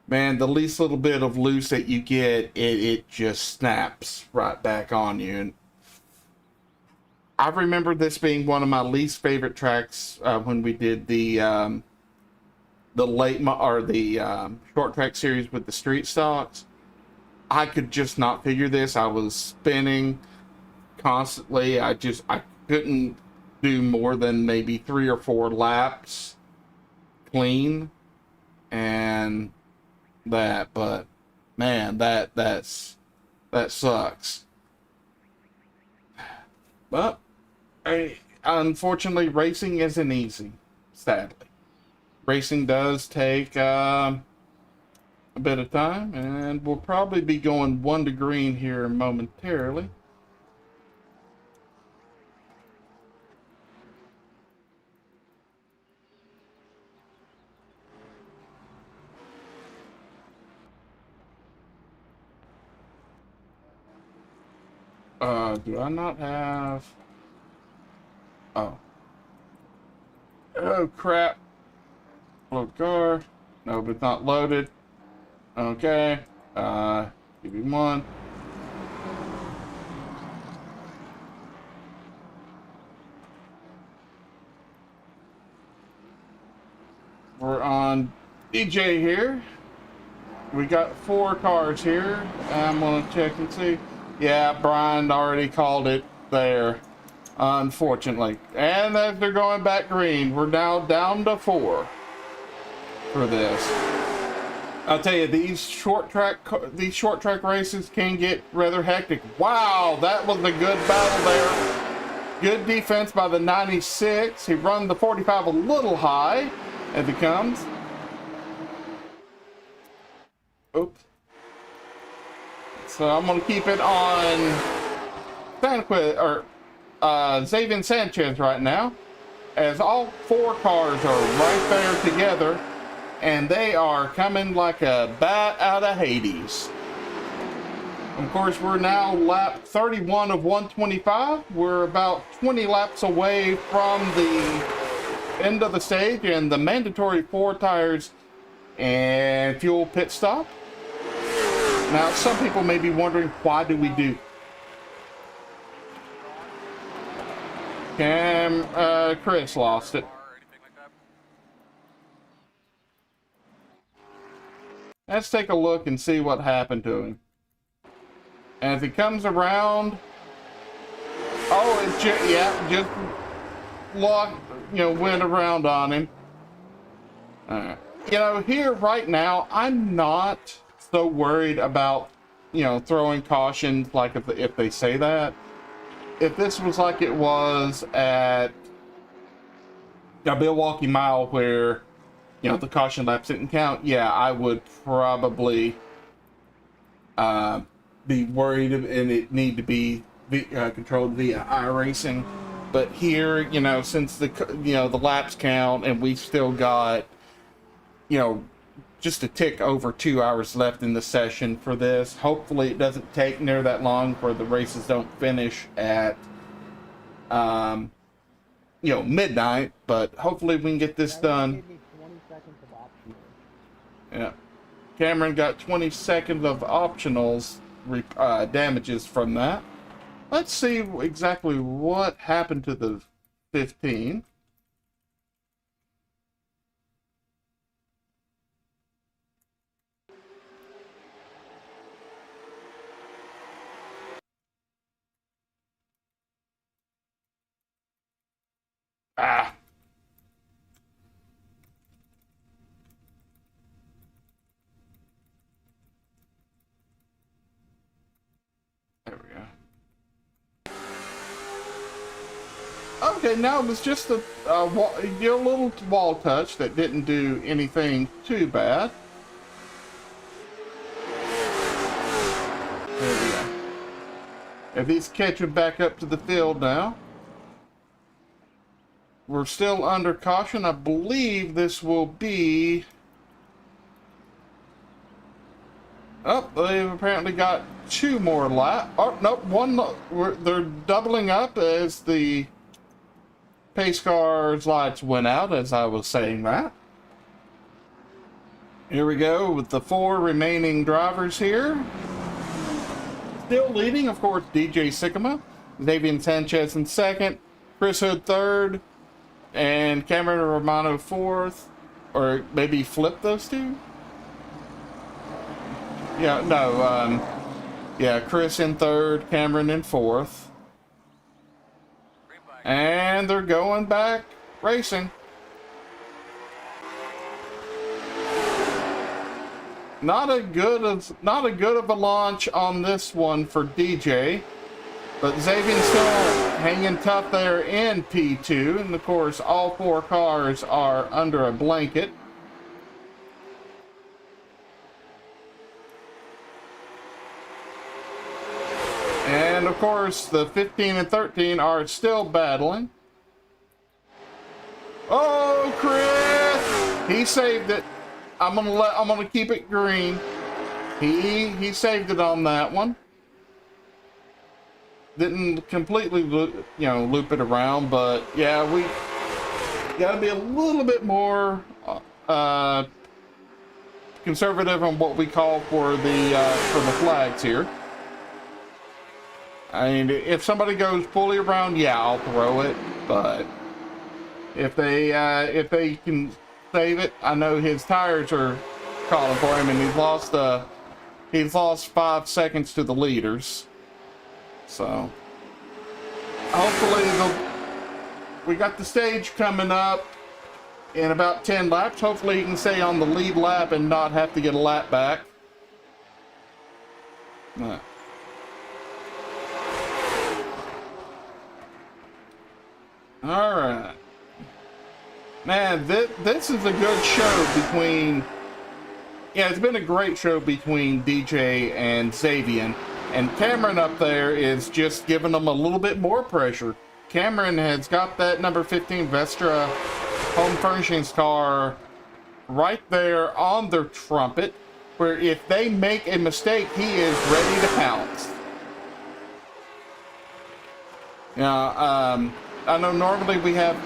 man, the least little bit of loose that you get, it just snaps right back on you. And I remember this being one of my least favorite tracks when we did the short track series with the street stocks. I could just not figure this. I was spinning constantly. I couldn't do more than maybe 3 or 4 laps clean, and that. But man, that sucks. But unfortunately, racing isn't easy. sadly. Racing does take a bit of time, and we'll probably be going 1 to green here momentarily. Do I not have... Oh. Oh, crap. Load car. No, but it's not loaded. Okay. Give me one. We're on DJ here. We got 4 cars here. I'm gonna check and see. Yeah, Brian already called it there, unfortunately. And as they're going back green, we're now down to 4 for this. I'll tell you, these short track races can get rather hectic. Wow, that was a good battle there. Good defense by the 96. He run the 45 a little high as it comes. Oops. So I'm going to keep it on Xavier Sanchez right now, as all 4 cars are right there together, and they are coming like a bat out of Hades. Of course, we're now lap 31 of 125. We're about 20 laps away from the end of the stage and the mandatory 4 tires and fuel pit stop. Now, some people may be wondering, why do we do? Chris lost it. Let's take a look and see what happened to him. And if he comes around, oh, it just locked, went around on him. Here right now, I'm not so worried about, throwing cautions, like if they say that. If this was like it was at a Milwaukee Mile where, the caution laps didn't count, yeah, I would probably be worried and it need to be controlled via iRacing. But here, since the laps count and we've still got, just a tick over 2 hours left in the session for this. Hopefully it doesn't take near that long where the races don't finish at, midnight, but hopefully we can get this done. Yeah. Cameron got 20 seconds of optionals damages from that. Let's see exactly what happened to the 15. Ah. There we go. Okay, now it was just a little wall touch that didn't do anything too bad. There we go. If he's catching back up to the field now. We're still under caution. I believe this will be... Oh, they've apparently got 2 more laps. Oh, nope, they're doubling up as the pace car's lights went out as I was saying that. Here we go with the 4 remaining drivers here. Still leading, of course, DJ Sycamore, Xavier Sanchez in 2nd, Chris Hood 3rd, and Cameron Romano 4th, or maybe flip those 2? Yeah, no, yeah, Chris in 3rd, Cameron in 4th. And they're going back racing. Not a good of a launch on this one for DJ. But Xavier's still hanging tough there in P2. And of course, all 4 cars are under a blanket. And of course, the 15 and 13 are still battling. Oh, Chris! He saved it. I'm gonna keep it green. He saved it on that one. Didn't completely, loop it around, but yeah, we got to be a little bit more conservative on what we call for the flags here. I mean, if somebody goes fully around, yeah, I'll throw it. But if they can save it, I know his tires are calling for him, and he's lost 5 seconds to the leaders. So hopefully we got the stage coming up in about 10 laps. Hopefully he can stay on the lead lap and not have to get a lap back. All right, man. This is a good show between. Yeah, it's been a great show between DJ and Xavier, and Cameron up there is just giving them a little bit more pressure. Cameron has got that number 15 Vestra home furnishings car right there on their trumpet, where if they make a mistake, he is ready to pounce. I know normally we have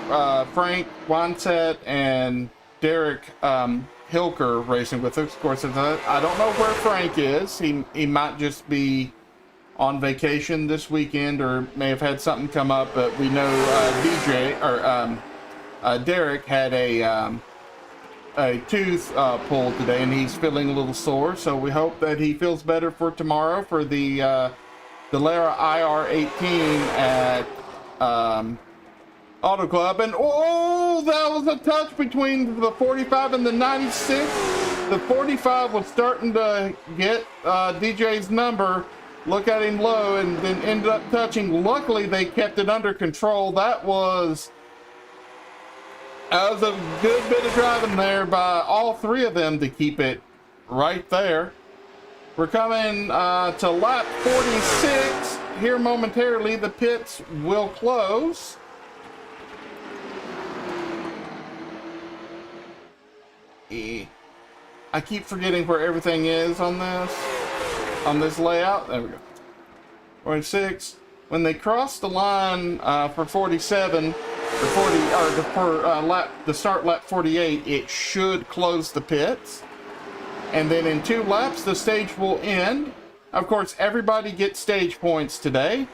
Frank Wanset and Derek Hilker racing with us. Of course, I don't know where Frank is. He might just be on vacation this weekend, or may have had something come up. But we know Derek had a tooth pulled today, and he's feeling a little sore. So we hope that he feels better for tomorrow for the Lara IR18 at Auto Club. And oh, that was a touch between the 45 and the 96. The 45 was starting to get DJ's number, look at him low, and then ended up touching. Luckily, they kept it under control. That was a good bit of driving there by all 3 of them to keep it right there. We're coming to lap 46 here momentarily. The pits will close. I keep forgetting where everything is on this layout. There we go. 46. When they cross the line for 47 or 40, or to start lap 48, it should close the pits. And then in 2 laps, the stage will end. Of course, everybody gets stage points today.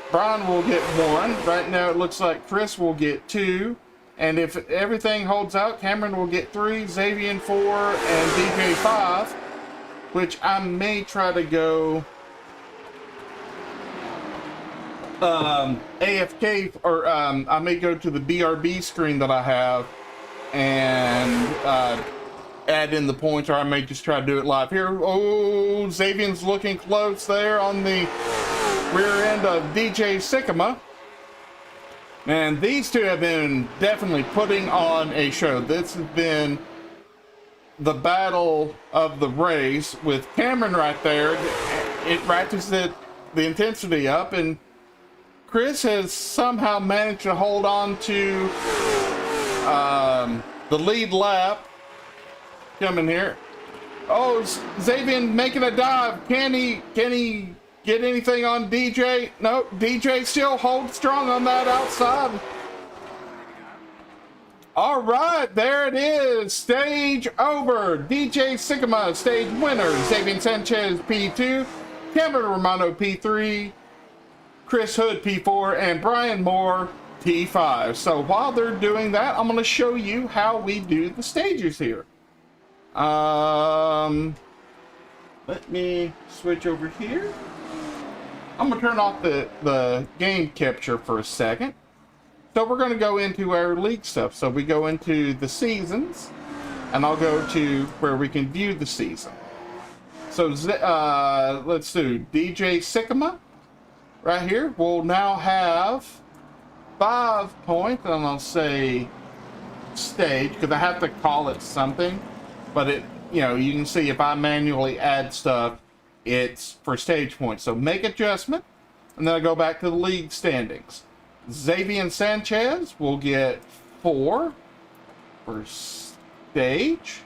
Brian will get 1. Right now, it looks like Chris will get 2. And if everything holds out, Cameron will get 3, Xavier 4, and DJ 5, which I may try to go AFK, or I may go to the BRB screen that I have and add in the points, or I may just try to do it live here. Oh, Xavier's looking close there on the rear end of DJ Sycama. And these two have been definitely putting on a show. This has been the battle of the race with Cameron right there. It ratchets the intensity up, and Chris has somehow managed to hold on to the lead lap. Coming here. Oh, Xavier making a dive. Can he get anything on DJ? No, DJ still holds strong on that outside. All right, there it is. Stage over. DJ Sycama, stage winner. Xavier Sanchez, P2. Cameron Romano, P3. Chris Hood, P4. And Brian Moore, P5. So while they're doing that, I'm going to show you how we do the stages here. Let me switch over here. I'm going to turn off the game capture for a second. So we're going to go into our league stuff. So we go into the seasons, and I'll go to where we can view the season. So let's do DJ Sycama. right here will now have 5 points, and I'll say stage because I have to call it something, but it, you know, you can see if I manually add stuff, it's for stage points. So make adjustment, and then I go back to the league standings. Xavier Sanchez will get 4 for stage.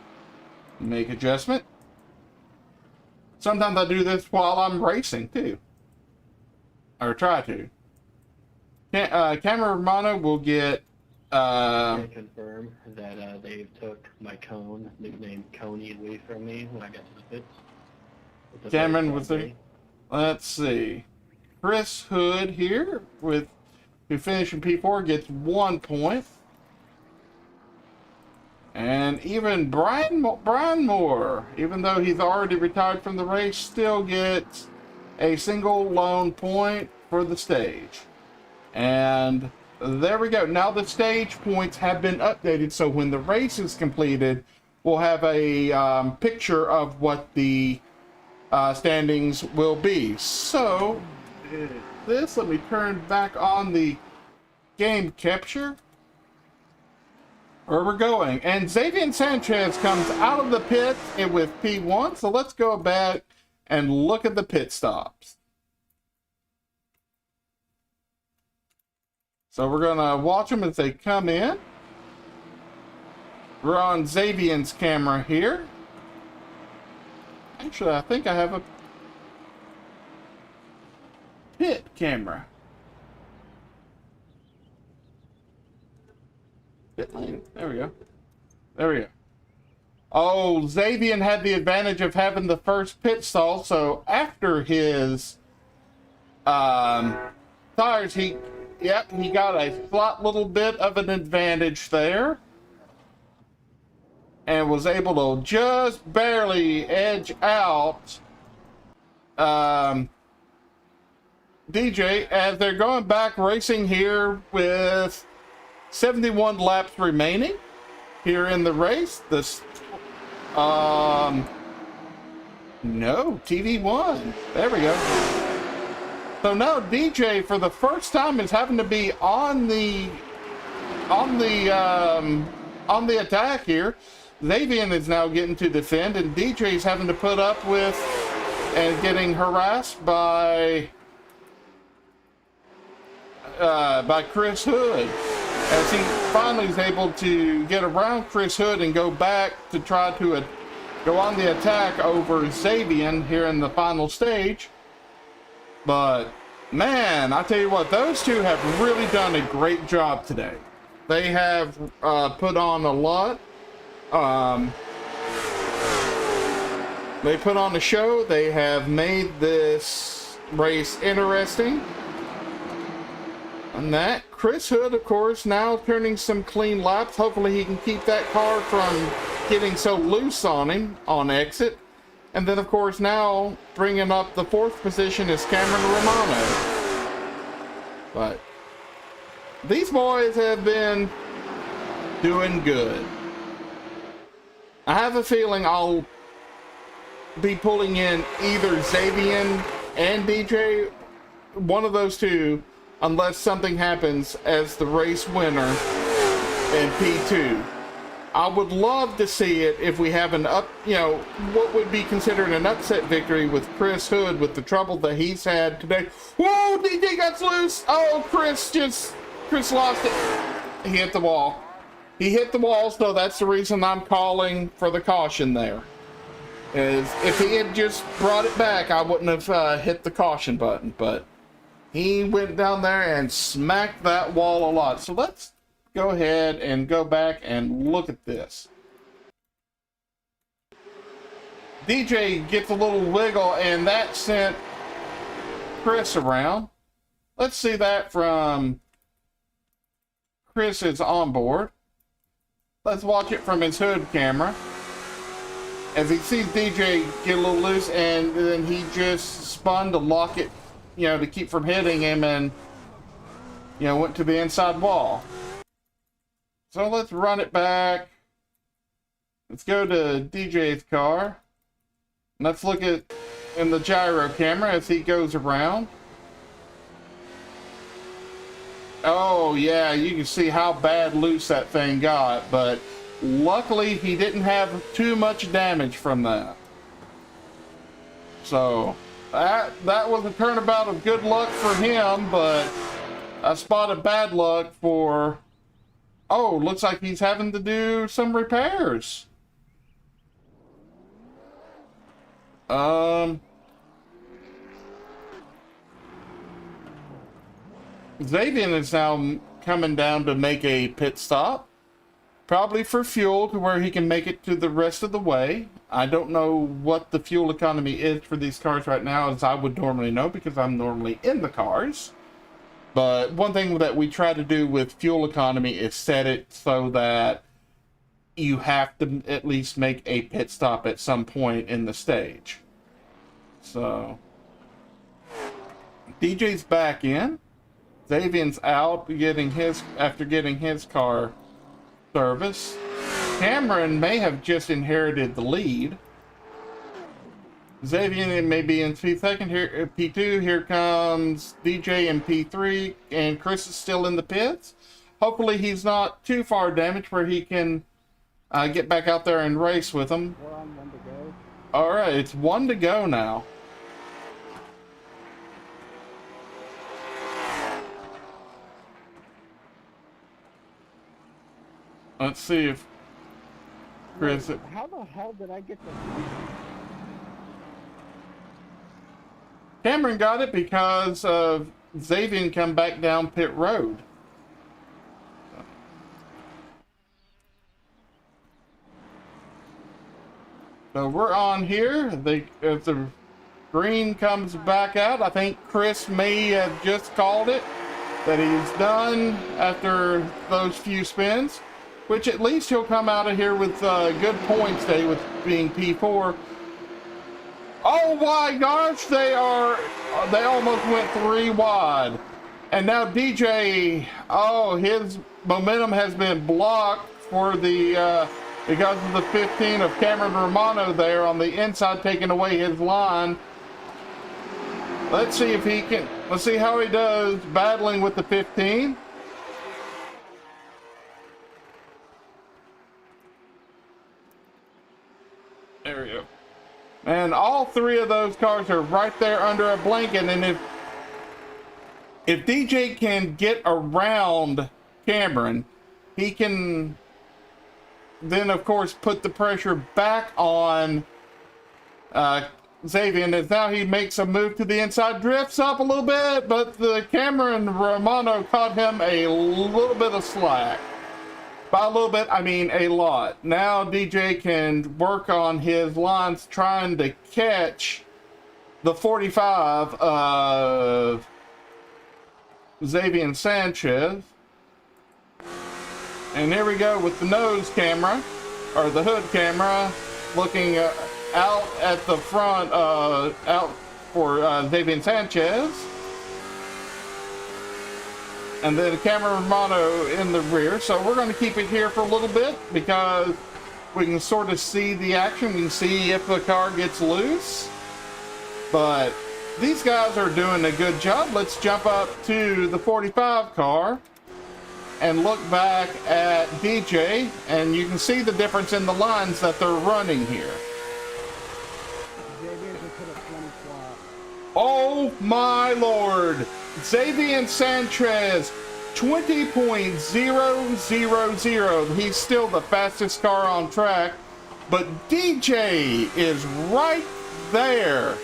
Make adjustment. Sometimes I do this while I'm racing too, or try to. Cameron Romano will get. I can confirm that they took my cone, nicknamed Coney, away from me when I got to the pits. Cameron was there. Let's see. Chris Hood here, with who finished in P4, gets 1 point. And even Brian Moore, even though he's already retired from the race, still gets a single lone point for the stage. And there we go. Now the stage points have been updated, so when the race is completed, we'll have a picture of what the standings will be. So, let me turn back on the game capture. Where we're going. And Xavier Sanchez comes out of the pit with P1, so let's go back and look at the pit stops. So we're going to watch them as they come in. We're on Xavier's camera here. Actually, I think I have a pit camera. Pit lane. There we go. There we go. Oh, Xavier had the advantage of having the first pit stall, so after his tires, he got a slight little bit of an advantage there, and was able to just barely edge out DJ as they're going back racing here with 71 laps remaining here in the race. This no, TV1. There we go. So now DJ for the first time is having to be on the attack here. Xavier is now getting to defend, and DJ is having to put up with and getting harassed by Chris Hood, as he finally is able to get around Chris Hood and go back to try to go on the attack over Xavier here in the final stage. But man, I tell you what, those two have really done a great job today. They have put on a lot. They put on a show. They have made this race interesting. And that, Chris Hood, of course, now turning some clean laps. Hopefully he can keep that car from getting so loose on him on exit. And then, of course, now bringing up the 4th position is Cameron Romano. But these boys have been doing good. I have a feeling I'll be pulling in either Xavier and DJ, one of those two, unless something happens as the race winner in P2. I would love to see it if we have an what would be considered an upset victory with Chris Hood with the trouble that he's had today. Whoa, DJ got loose. Oh, Chris lost it. He hit the wall. He hit the wall, so that's the reason I'm calling for the caution there. Is if he had just brought it back, I wouldn't have hit the caution button, but he went down there and smacked that wall a lot. So let's go ahead and go back and look at this. DJ gets a little wiggle, and that sent Chris around. Let's see that from Chris's onboard. Let's watch it from his hood camera. As he sees DJ get a little loose, and then he just spun to lock it, to keep from hitting him, and, went to the inside wall. So let's run it back. Let's go to DJ's car. Let's look at in the gyro camera as he goes around. Oh, yeah, you can see how bad loose that thing got, but luckily he didn't have too much damage from that. So, that was a turnabout of good luck for him, but a spot of bad luck for... Oh, looks like he's having to do some repairs. Xavier is now coming down to make a pit stop. Probably for fuel to where he can make it to the rest of the way. I don't know what the fuel economy is for these cars right now, as I would normally know because I'm normally in the cars. But one thing that we try to do with fuel economy is set it so that you have to at least make a pit stop at some point in the stage. So, DJ's back in. Xavier's out after getting his car service. Cameron may have just inherited the lead. Xavier may be in P2 here. P2. Here comes DJ in P3, and Chris is still in the pits. Hopefully, he's not too far damaged where he can get back out there and race with him. We're on 1 to go. All right, it's 1 to go now. Let's see if Chris. Wait, how the hell did I get the... Cameron got it because of Xavier come back down pit road. So we're on here. As the green comes back out, I think Chris may have just called it, that he's done after those few spins, which at least he'll come out of here with good points day with being P4. Oh my gosh, they almost went 3 wide. And now DJ, his momentum has been blocked for the, because of the 15 of Cameron Romano there on the inside, taking away his line. Let's see how he does battling with the 15. There we go. And all 3 of those cars are right there under a blanket, and if DJ can get around Cameron, he can then of course put the pressure back on Xavier, and as now he makes a move to the inside, drifts up a little bit, but the Cameron Romano caught him a little bit of slack. By a little bit, I mean a lot. Now DJ can work on his lines trying to catch the 45 of Xavier Sanchez. And here we go with the nose camera, or the hood camera, looking out at the front, out for Xavier Sanchez. And then Cameron Romano in the rear. So we're going to keep it here for a little bit because we can sort of see the action. We can see if the car gets loose. But these guys are doing a good job. Let's jump up to the 45 car and look back at DJ. And you can see the difference in the lines that they're running here. Oh my Lord! Xavier Sanchez, 20.000. He's still the fastest car on track, but DJ is right there.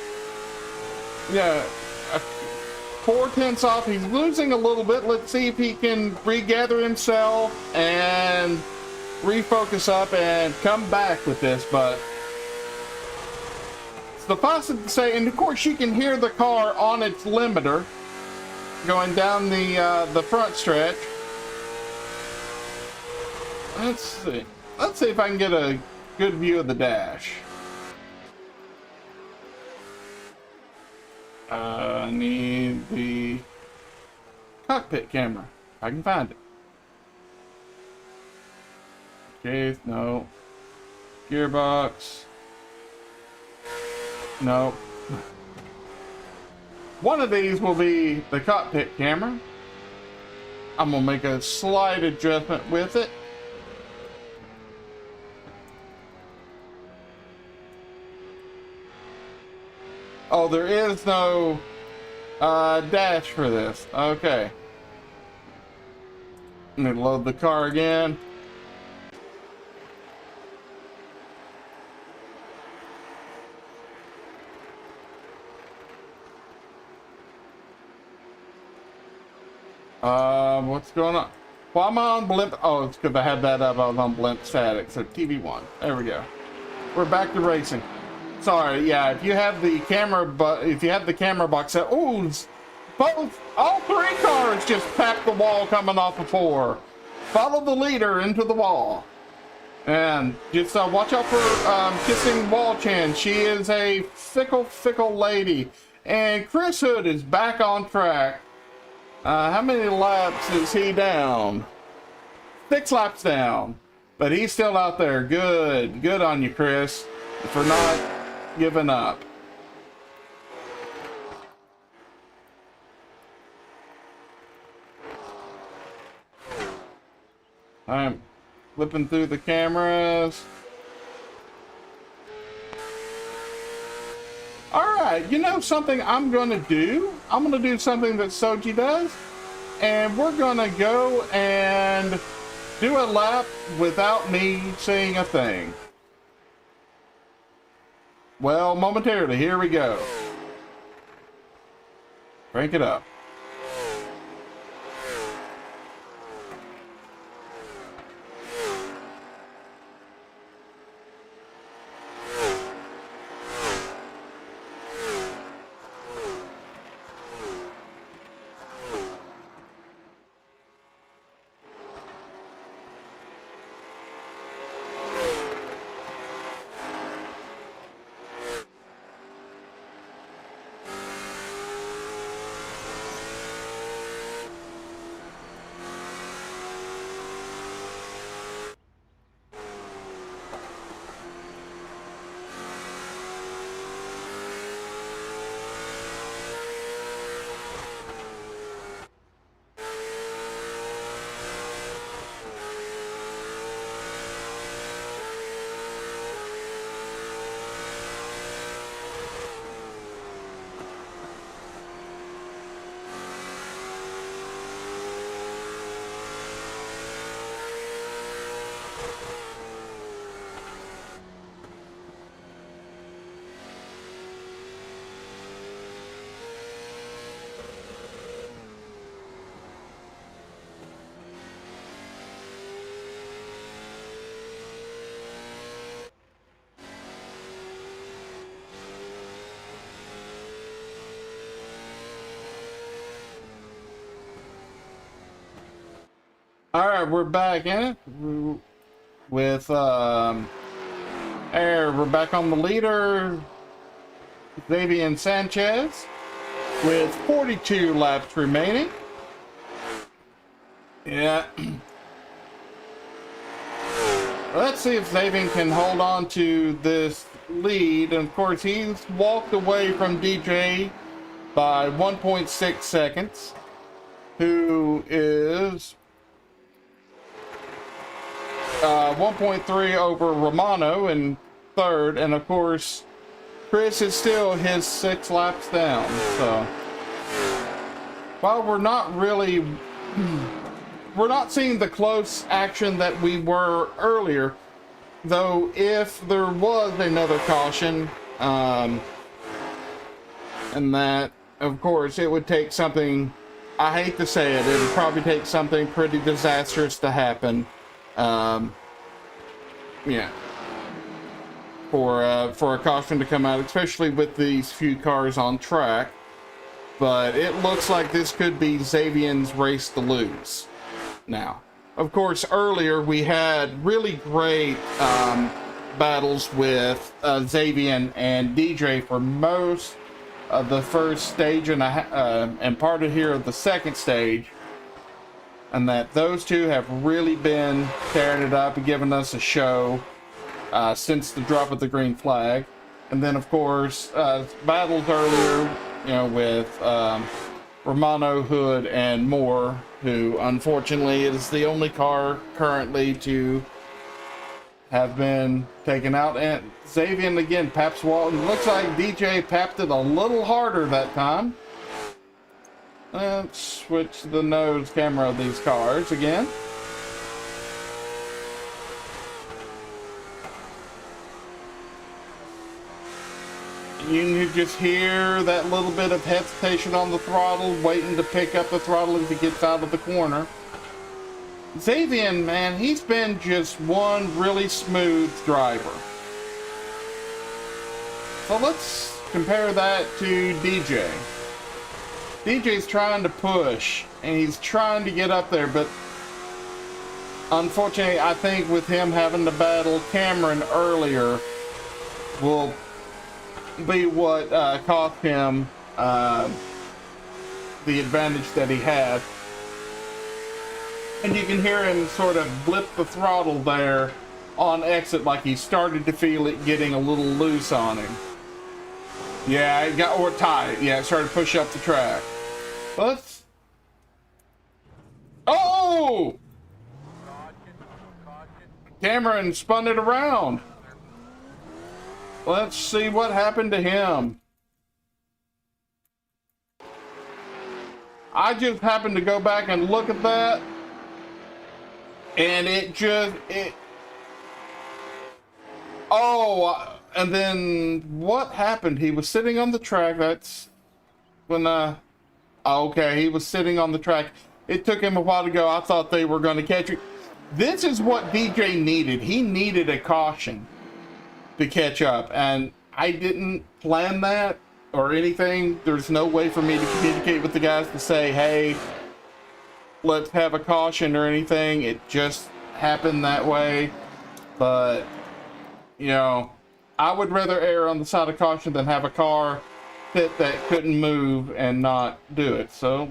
Yeah, 4/10 off. He's losing a little bit. Let's see if he can regather himself and refocus up and come back with this, but suffice it to say, and of course you can hear the car on its limiter going down the front stretch. Let's see if I can get a good view of the dash. I need the cockpit camera. I can find it. Okay, no. Gearbox. No. One of these will be the cockpit camera. I'm gonna make a slight adjustment with it. Oh, there is no dash for this. Okay. Let me load the car again. What's going on? Well, I'm on blimp. Oh, it's because I had that up. I was on blimp static. So TV1. There we go. We're back to racing. Sorry. Yeah, if you have the camera, if you have the camera box set, all three cars just packed the wall coming off of 4. Follow the leader into the wall, and just watch out for kissing wall chin. She is a fickle lady. And Chris Hood is back on track. How many laps is he down? 6 laps down. But he's still out there. Good on you, Chris, for not giving up. I'm flipping through the cameras. Alright, you know something I'm going to do? I'm going to do something that Soji does. And we're going to go and do a lap without me saying a thing. Well, momentarily, here we go. Crank it up. Alright, we're back in it with we're back on the leader, Xavier Sanchez, with 42 laps remaining. Yeah. Let's see if Xavier can hold on to this lead. And of course, he's walked away from DJ by 1.6 seconds, who is 1.3 over Romano in third, and of course Chris is still his 6 laps down. So while we're not seeing the close action that we were earlier, though if there was another caution, and that of course it would take something, I hate to say it, it would probably take something pretty disastrous to happen. Yeah, for a caution to come out, especially with these few cars on track. But it looks like this could be Xavier's race to lose. Now, of course, earlier we had really great battles with Xavier and DJ for most of the first stage and part of here of the second stage. And that those two have really been tearing it up and giving us a show since the drop of the green flag. And then, of course, battles earlier, you know, with Romano, Hood, and Moore, who unfortunately is the only car currently to have been taken out. And Xavier again, Paps Walton. Looks like DJ papped it a little harder that time. Let's switch the nose camera of these cars again. You can just hear that little bit of hesitation on the throttle, waiting to pick up the throttle as he gets out of the corner. Xavier, man, he's been just one really smooth driver. So let's compare that to DJ. DJ's trying to push, and he's trying to get up there, but unfortunately, I think with him having to battle Cameron earlier will be what cost him the advantage that he had. And you can hear him sort of blip the throttle there on exit, like he started to feel it getting a little loose on him. Yeah, it got or tight. Yeah, it started to push up the track. Let's. Oh! Cameron spun it around. Let's see what happened to him. I just happened to go back and look at that, and and then what happened? He was sitting on the track. That's when okay, he was sitting on the track. It took him a while to go. I thought they were going to catch it. This is what DJ needed. He needed a caution to catch up, and I didn't plan that or anything. There's no way for me to communicate with the guys to say, hey, let's have a caution or anything. It just happened that way. But, you know, I would rather err on the side of caution than have a car that couldn't move and not do it. So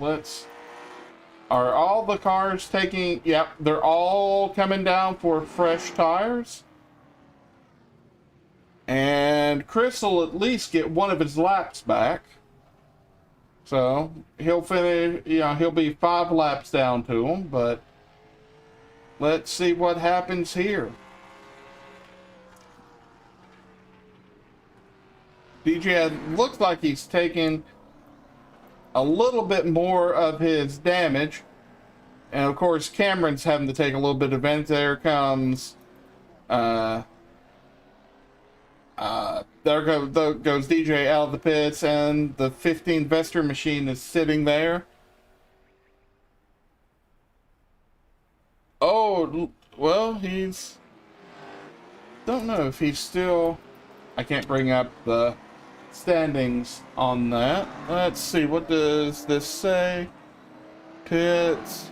are all the cars taking, yep, they're all coming down for fresh tires. And Chris will at least get one of his laps back. So he'll finish, he'll be 5 laps down to him, but let's see what happens here. DJ looks like he's taking a little bit more of his damage. And of course, Cameron's having to take a little bit of advantage. There comes, there goes DJ out of the pits, and the 15 Vester machine is sitting there. Oh, well, don't know if he's still, I can't bring up the standings on that. Let's see, what does this say? Pits.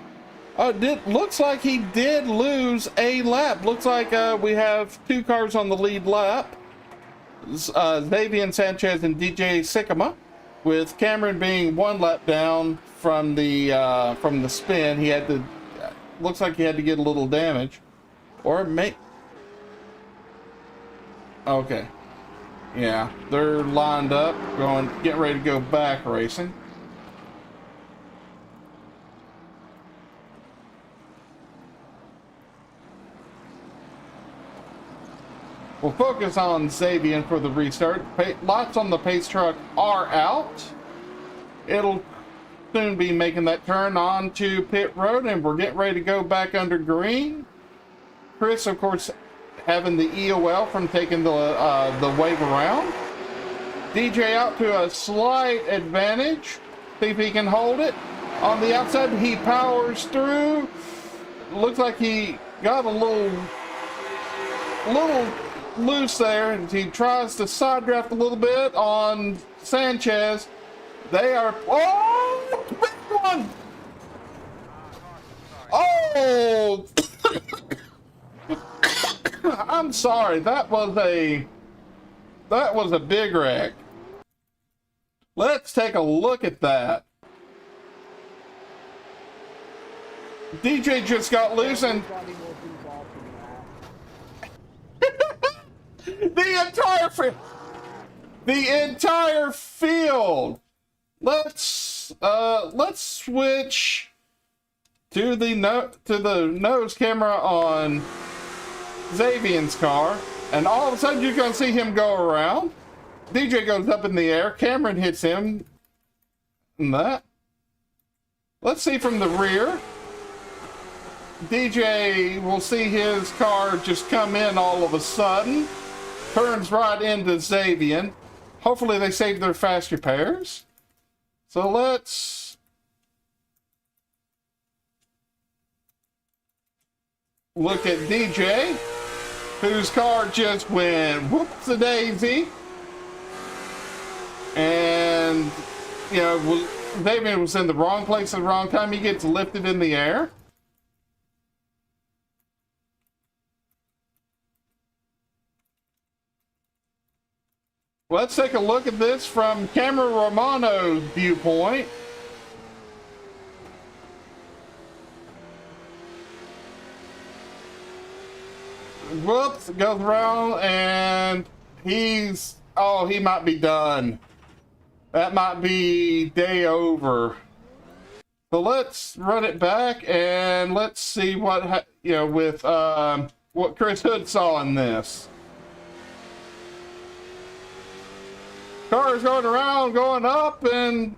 Oh, looks like he did lose a lap. Looks like we have 2 cars on the lead lap. Xavier Sanchez and DJ Sycama, with Cameron being 1 lap down from the spin. He had to, looks like he had to get a little damage, or okay, yeah, they're lined up, getting ready to go back racing. We'll focus on Xavier for the restart. Lots on the pace truck are out. It'll soon be making that turn onto pit road, and we're getting ready to go back under green. Chris, of course, having the EOL from taking the wave around. DJ out to a slight advantage. See if he can hold it. On the outside, he powers through. Looks like he got a little loose there, and he tries to side draft a little bit on Sanchez. They are, oh, big one! Oh! I'm sorry, that was a big wreck. Let's take a look at that. DJ just got loose, and the entire field. Let's let's switch to the nose camera on Xavier's car, and all of a sudden you're gonna see him go around. DJ goes up in the air. Cameron hits him. And that. Let's see from the rear. DJ will see his car just come in all of a sudden. Turns right into Xavier. Hopefully they save their fast repairs. So let's look at DJ, whose car just went whoops-a-daisy. And, you know, Xavier was in the wrong place at the wrong time. He gets lifted in the air. Let's take a look at this from Camera Romano's viewpoint. Whoops, goes around and he's, oh, he might be done. That might be day over. So let's run it back and let's see what, you know, with what Chris Hood saw in this. Car's going around, going up, and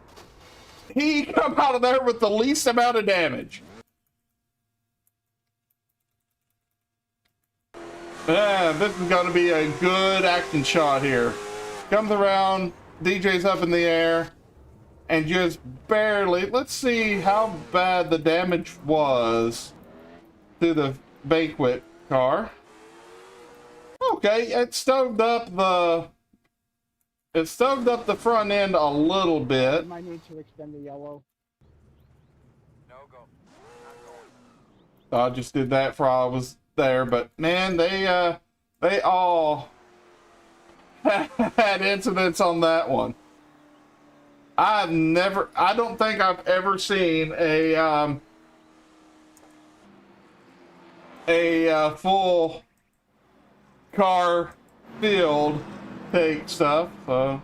he come out of there with the least amount of damage. Yeah, this is going to be a good action shot here. Comes around, DJ's up in the air, and just barely, let's see how bad the damage was to the banquet car. Okay, it stoved up the front end a little bit. You might need to extend the yellow. No go. Not going. I just did that for I was there, but man, they all had incidents on that one. I don't think I've ever seen a full car filled take stuff, so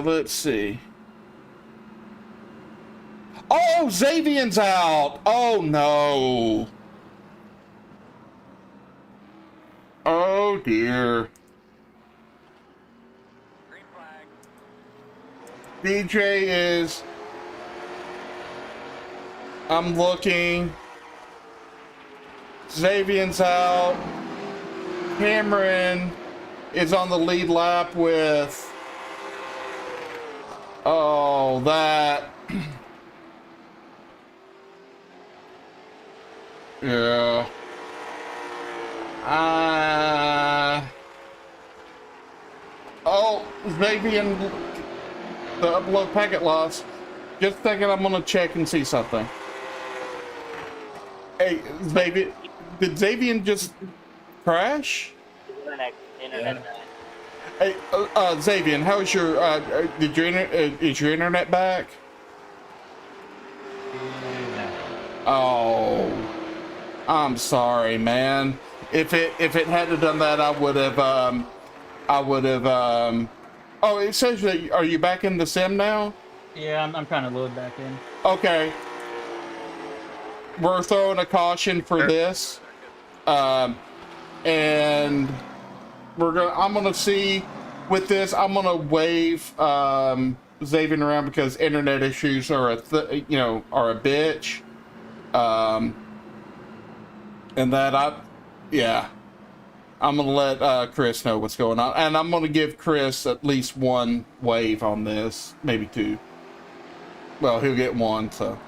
let's see. Oh, Xavier's out. Oh no. Oh dear. Green flag. DJ is, I'm looking. Xavier's out. Cameron is on the lead lap with, oh, that. Yeah. Oh, Xavier, the upload packet loss. Just a second, I'm gonna check and see something. Hey, Xavier, did Xavier just crash? Internet. Hey, Xavier, how is your, is your internet back? Oh, I'm sorry, man. If it hadn't done that, I would have, oh, it says that, are you back in the sim now? Yeah, I'm trying to load back in. Okay. We're throwing a caution for this. And I'm gonna see with this, I'm gonna wave, Xavier around because internet issues are a bitch. And that I'm gonna let Chris know what's going on, and I'm gonna give Chris at least one wave on this, maybe two. Well, he'll get one, so.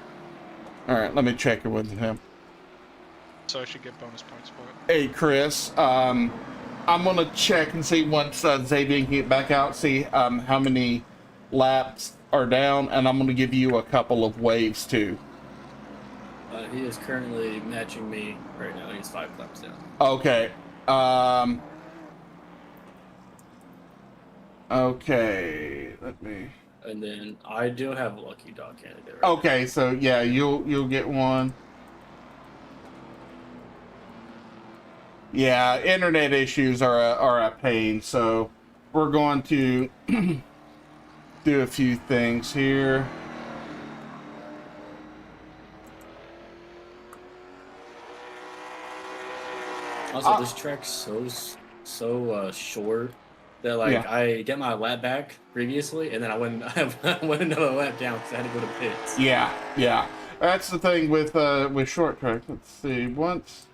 All right, let me check it with him. So I should get bonus points for it. Hey, Chris, I'm gonna check and see once Xavier can get back out, see how many laps are down, and I'm gonna give you a couple of waves too. He is currently matching me right now. He's 5 laps down. Okay. Okay. Let me. And then I do have a lucky dog candidate. Right Okay, so yeah, you'll get one. Yeah, internet issues are a pain, so we're going to do a few things here. Also, this track's so short that like Yeah. I get my lap back previously, and then I went I went another lap down because I had to go to pits. Yeah. That's the thing with short track. Let's see. Once,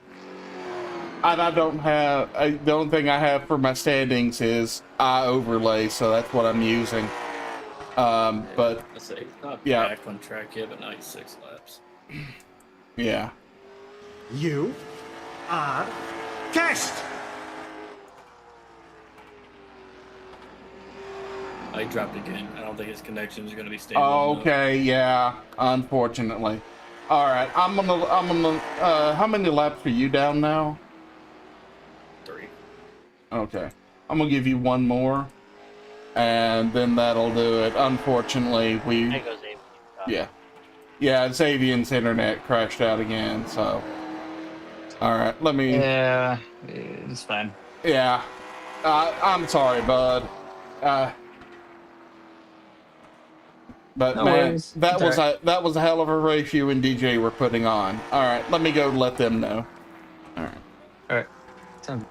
and I don't have. The only thing I have for my standings is eye overlay, so that's what I'm using. But I say not yeah. back on track yet, but 96 laps. Yeah. You are test. I dropped again. I don't think his connection is going to be stable. Okay, yeah, unfortunately. All right, I'm gonna. How many laps are you down now? 3. Okay, I'm gonna give you one more, and then that'll do it. Unfortunately, There goes Abe. yeah, Xavier's internet crashed out again. So, all right, let me. Yeah, it's fine. Yeah, I'm sorry, bud. But No man, worries. that It's that was a hell of a race you and DJ were putting on. All right, let me go let them know. All right. Sounds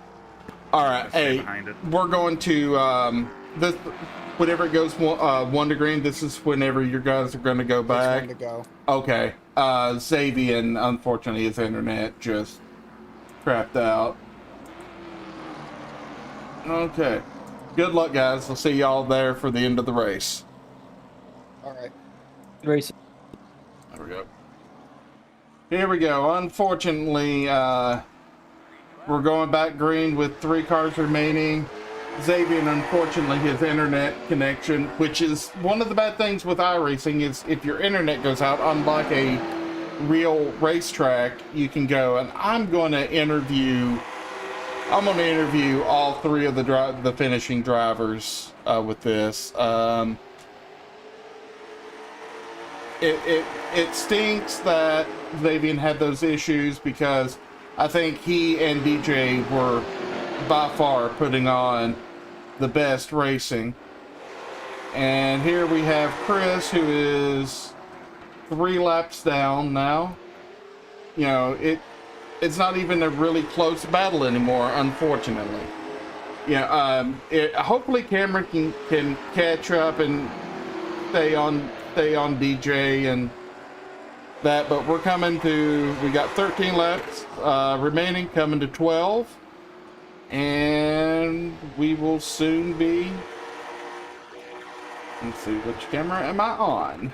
All right. Stay Hey, behind it. we're going to this whenever it goes 1 to green. This is whenever you guys are going to go It's back. one to go. Okay. Xavier, unfortunately, his internet just crapped out. Okay. Good luck, guys. We'll see y'all there for the end of the race. All right. good race. There we go. Here we go. Unfortunately, we're going back green with 3 cars remaining. Xavier, unfortunately, his internet connection, which is one of the bad things with iRacing, is if your internet goes out, unlike a real racetrack, you can go. And I'm going to interview all 3 of the finishing drivers with this. It stinks that Xavier had those issues because I think he and DJ were by far putting on the best racing. And here we have Chris, who is 3 laps down now. You know, it's not even a really close battle anymore, unfortunately. Yeah, hopefully Cameron can catch up and stay on DJ and that, but we got 13 laps remaining, coming to 12, and we will soon be, let's see, which camera am I on?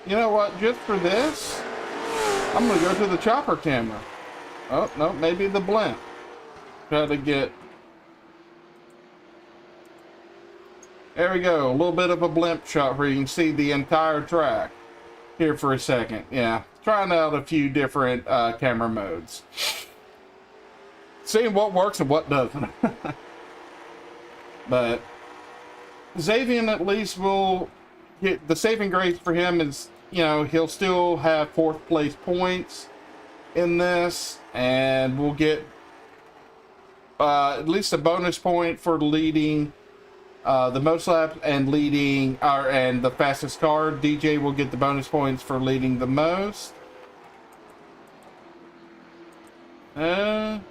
You know what, just for this, I'm gonna go to the chopper camera. Oh, no, maybe the blimp. Try to get. There we go, a little bit of a blimp shot where you can see the entire track. Here for a second, yeah. Trying out a few different camera modes. Seeing what works and what doesn't. But Xavier at least will get, the saving grace for him is, you know, he'll still have 4th place points in this, and we'll get at least a bonus point for leading the most laps and leading and the fastest car. DJ will get the bonus points for leading the most. There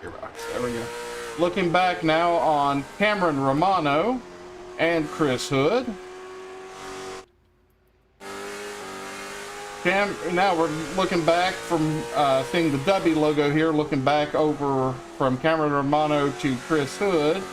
we go. Looking back now on Cameron Romano and Chris Hood. Now we're looking back from seeing the W logo here, looking back over from Cameron Romano to Chris Hood.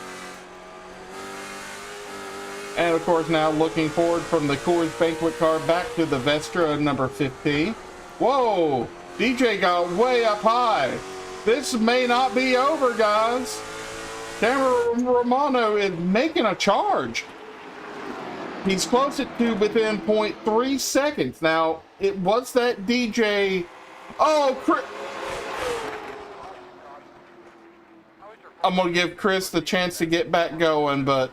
And of course now looking forward from the Coors Banquet car back to the Vestra number 15. Whoa! DJ got way up high. This may not be over, guys. Cameron Romano is making a charge. He's close to within 0.3 seconds. Now, it was that DJ. Oh, Chris. I'm going to give Chris the chance to get back going, but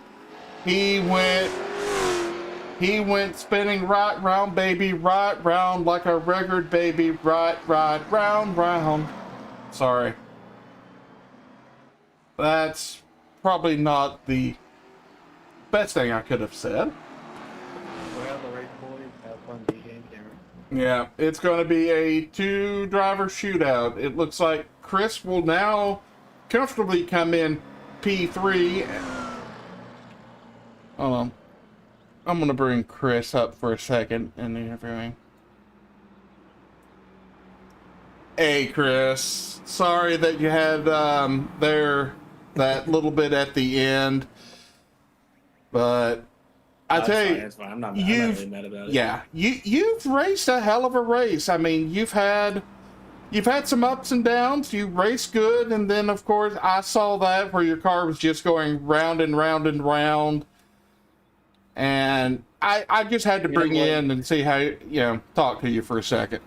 he went He went spinning right round, baby, right round like a record, baby, right, round, round. Sorry. That's probably not the best thing I could have said. Well, the race boys have fun DJing Cameron. Yeah, it's going to be a 2-driver shootout. It looks like Chris will now comfortably come in P3. Hold on. I'm going to bring Chris up for a second and everything. Hey, Chris. Sorry that you had that little bit at the end. But I tell you, it's fine. I'm not really mad about it. Yeah, you've raced a hell of a race. I mean, you've had some ups and downs. You raced good, and then of course I saw that where your car was just going round and round and round. And I just had to bring you in and see how talk to you for a second.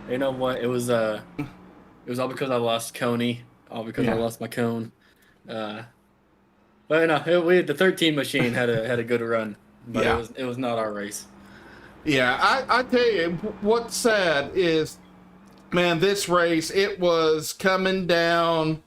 You know what? It was all because I lost Coney, all because I lost my cone. But no, the 13 machine had a good run, but it was not our race. Yeah, I tell you, what's sad is, man, this race, it was coming down.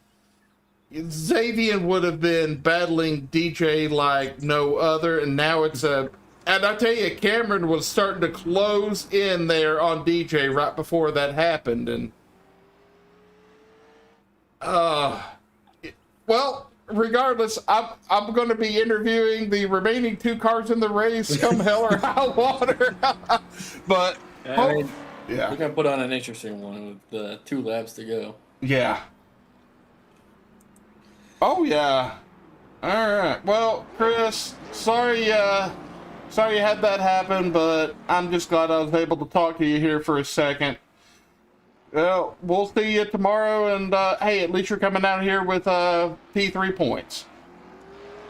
Xavier would have been battling DJ like no other, and now and I tell you, Cameron was starting to close in there on DJ right before that happened, and well, regardless, I'm going to be interviewing the remaining 2 cars in the race, come hell or high water. But we're gonna put on an interesting one with 2 laps to go. Yeah. Oh yeah. All right. Well, Chris, sorry you had that happen, but I'm just glad I was able to talk to you here for a second. Well, we'll see you tomorrow, and hey, at least you're coming out here with P3 points.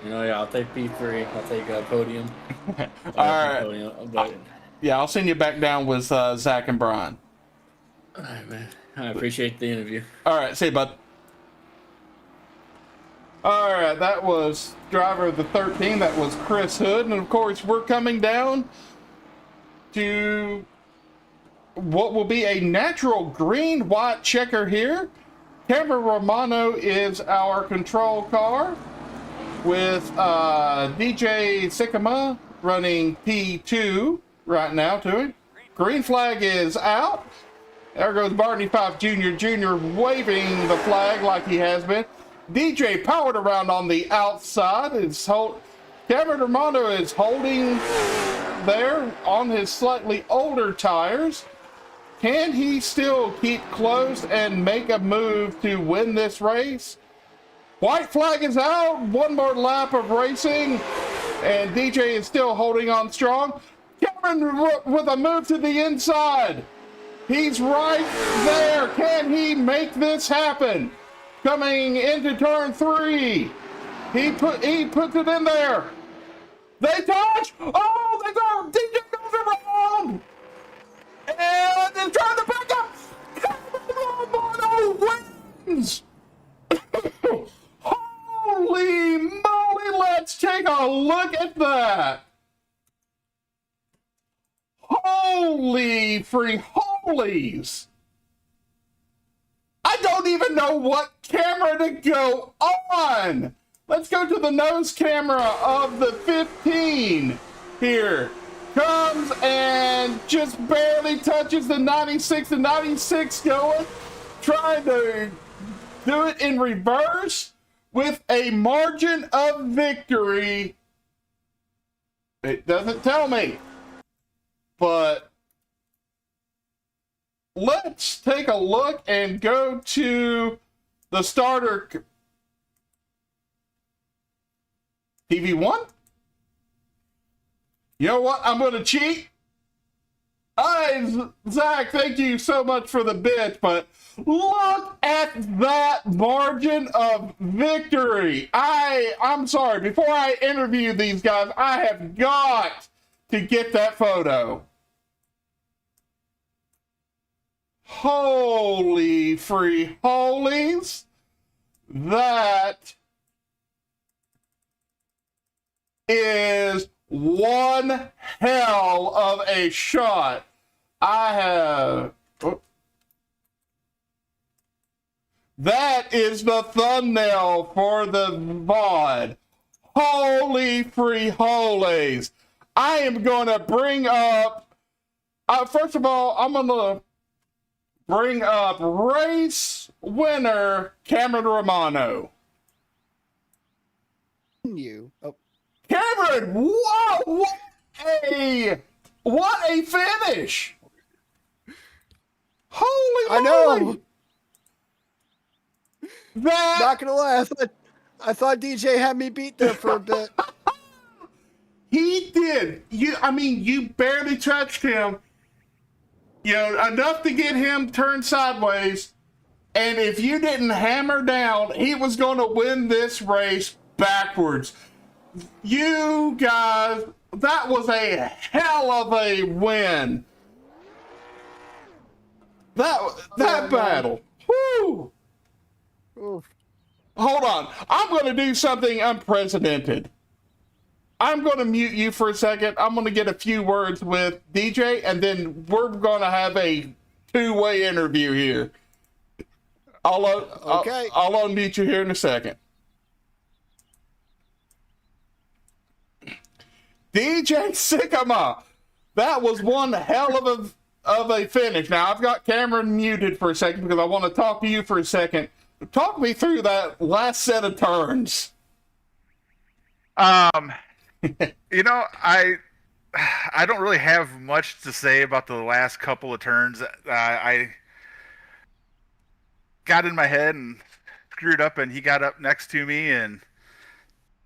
I'll take P3. I'll take podium. All right. Podium, but... Yeah, I'll send you back down with Zach and Brian. All right, man. I appreciate the interview. All right, see you, bud. All right, that was driver of the 13. That was Chris Hood, and of course, we're coming down to what will be a natural green-white checker here. Cameron Romano is our control car with DJ Sycamore running P2 right now to him. Green flag is out. There goes Barney Fife Jr. waving the flag like he has been. DJ powered around on the outside. Cameron Romano is holding there on his slightly older tires. Can he still keep close and make a move to win this race? White flag is out. One more lap of racing, and DJ is still holding on strong. Cameron with a move to the inside. He's right there. Can he make this happen? Coming into turn 3. He puts it in there. They touch. Oh, they go. DJ goes around. And then trying to back up. Romano wins. Holy moly, let's take a look at that. Holy free holies. I don't even know what camera to go on. Let's go to the nose camera of the 15 here. Comes and just barely touches the 96. The 96 going. Trying to do it in reverse with a margin of victory. It doesn't tell me. But let's take a look and go to the starter TV1. You know what? I'm going to cheat. Zach, thank you so much for the bit, but look at that margin of victory. I'm sorry. Before I interview these guys, I have got to get that photo. Holy free holies. That is one hell of a shot. I have. Oh. That is the thumbnail for the VOD. Holy free holies. I am going to bring up. First of all, I'm going to bring up race winner Cameron Romano. You. Oh. Cameron, whoa! What a finish! Holy I moly! know. That Not gonna lie, I thought DJ had me beat there for a bit. he did. You barely touched him. Enough to get him turned sideways. And if you didn't hammer down, he was going to win this race backwards. You guys, that was a hell of a win. That battle. Whoo! Oof. Hold on. I'm going to do something unprecedented. I'm going to mute you for a second. I'm going to get a few words with DJ, and then we're going to have a two-way interview here. I'll unmute you here in a second. DJ Sycamore, that was one hell of a finish. Now, I've got Cameron muted for a second because I want to talk to you for a second. Talk me through that last set of turns. I don't really have much to say about the last couple of turns. I got in my head and screwed up, and he got up next to me, and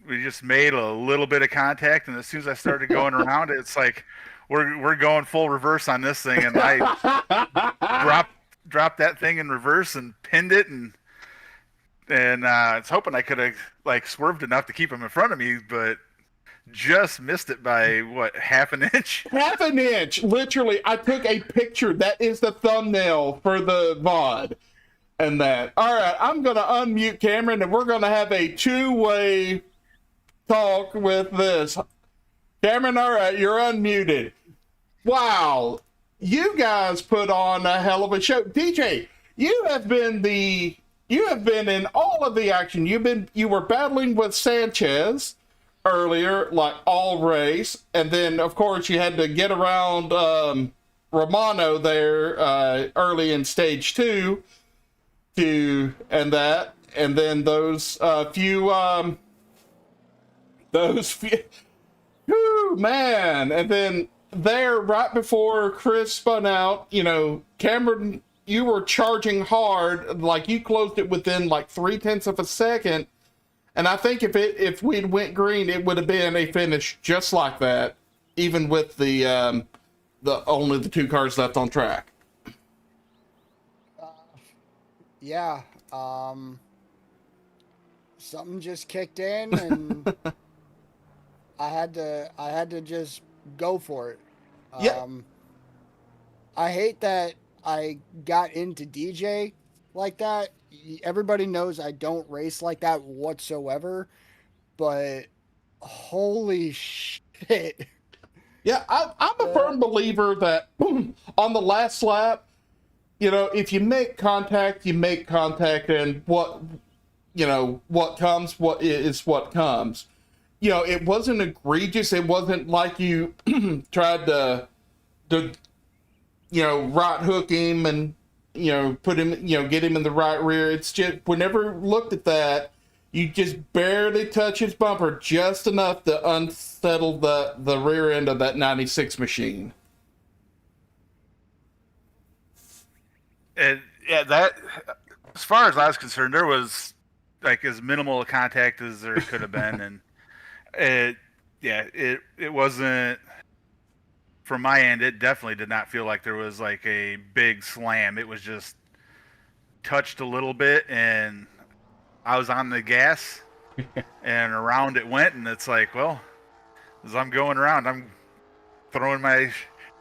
we just made a little bit of contact. And as soon as I started going around, it's like we're going full reverse on this thing, and I dropped that thing in reverse and pinned it, and I was hoping I could have swerved enough to keep him in front of me, but just missed it by half an inch. Half an inch, literally. I took a picture. That is the thumbnail for the VOD. And that. All right, I'm going to unmute Cameron, and we're going to have a two-way talk with this. Cameron, all right, you're unmuted. Wow, you guys put on a hell of a show. DJ, you have been in all of the action. You were battling with Sanchez earlier, like all race, and then of course you had to get around Romano there early in stage 2 and then those few whew, man, and then there right before Chris spun out, Cameron, you were charging hard, like you closed it within like 0.3 of a second. And I think if we'd went green, it would have been a finish just like that, even with the only the 2 cars left on track. Yeah. Something just kicked in, and I had to just go for it. Yeah. I hate that I got into DJ like that. Everybody knows I don't race like that whatsoever, but holy shit. Yeah, I'm a firm believer that on the last lap, if you make contact, and what comes, what comes. It wasn't egregious. It wasn't like you tried to right hook him and, put him, get him in the right rear. It's just, whenever looked at that, you just barely touch his bumper just enough to unsettle the rear end of that 96 machine. And yeah, that, as far as I was concerned, there was like as minimal a contact as there could have been. And it wasn't, from my end, it definitely did not feel like there was like a big slam. It was just touched a little bit, and I was on the gas, and around it went, and it's like, well, as I'm going around, I'm throwing my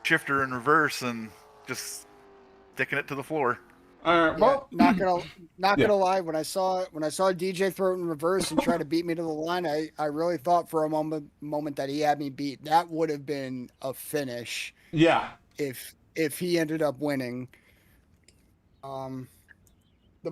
shifter in reverse and just sticking it to the floor. All right. Yeah, Well, not Yeah. gonna lie. When I saw DJ throw it in reverse and try to beat me to the line, I really thought for a moment that he had me beat. That would have been a finish yeah. if he ended up winning. The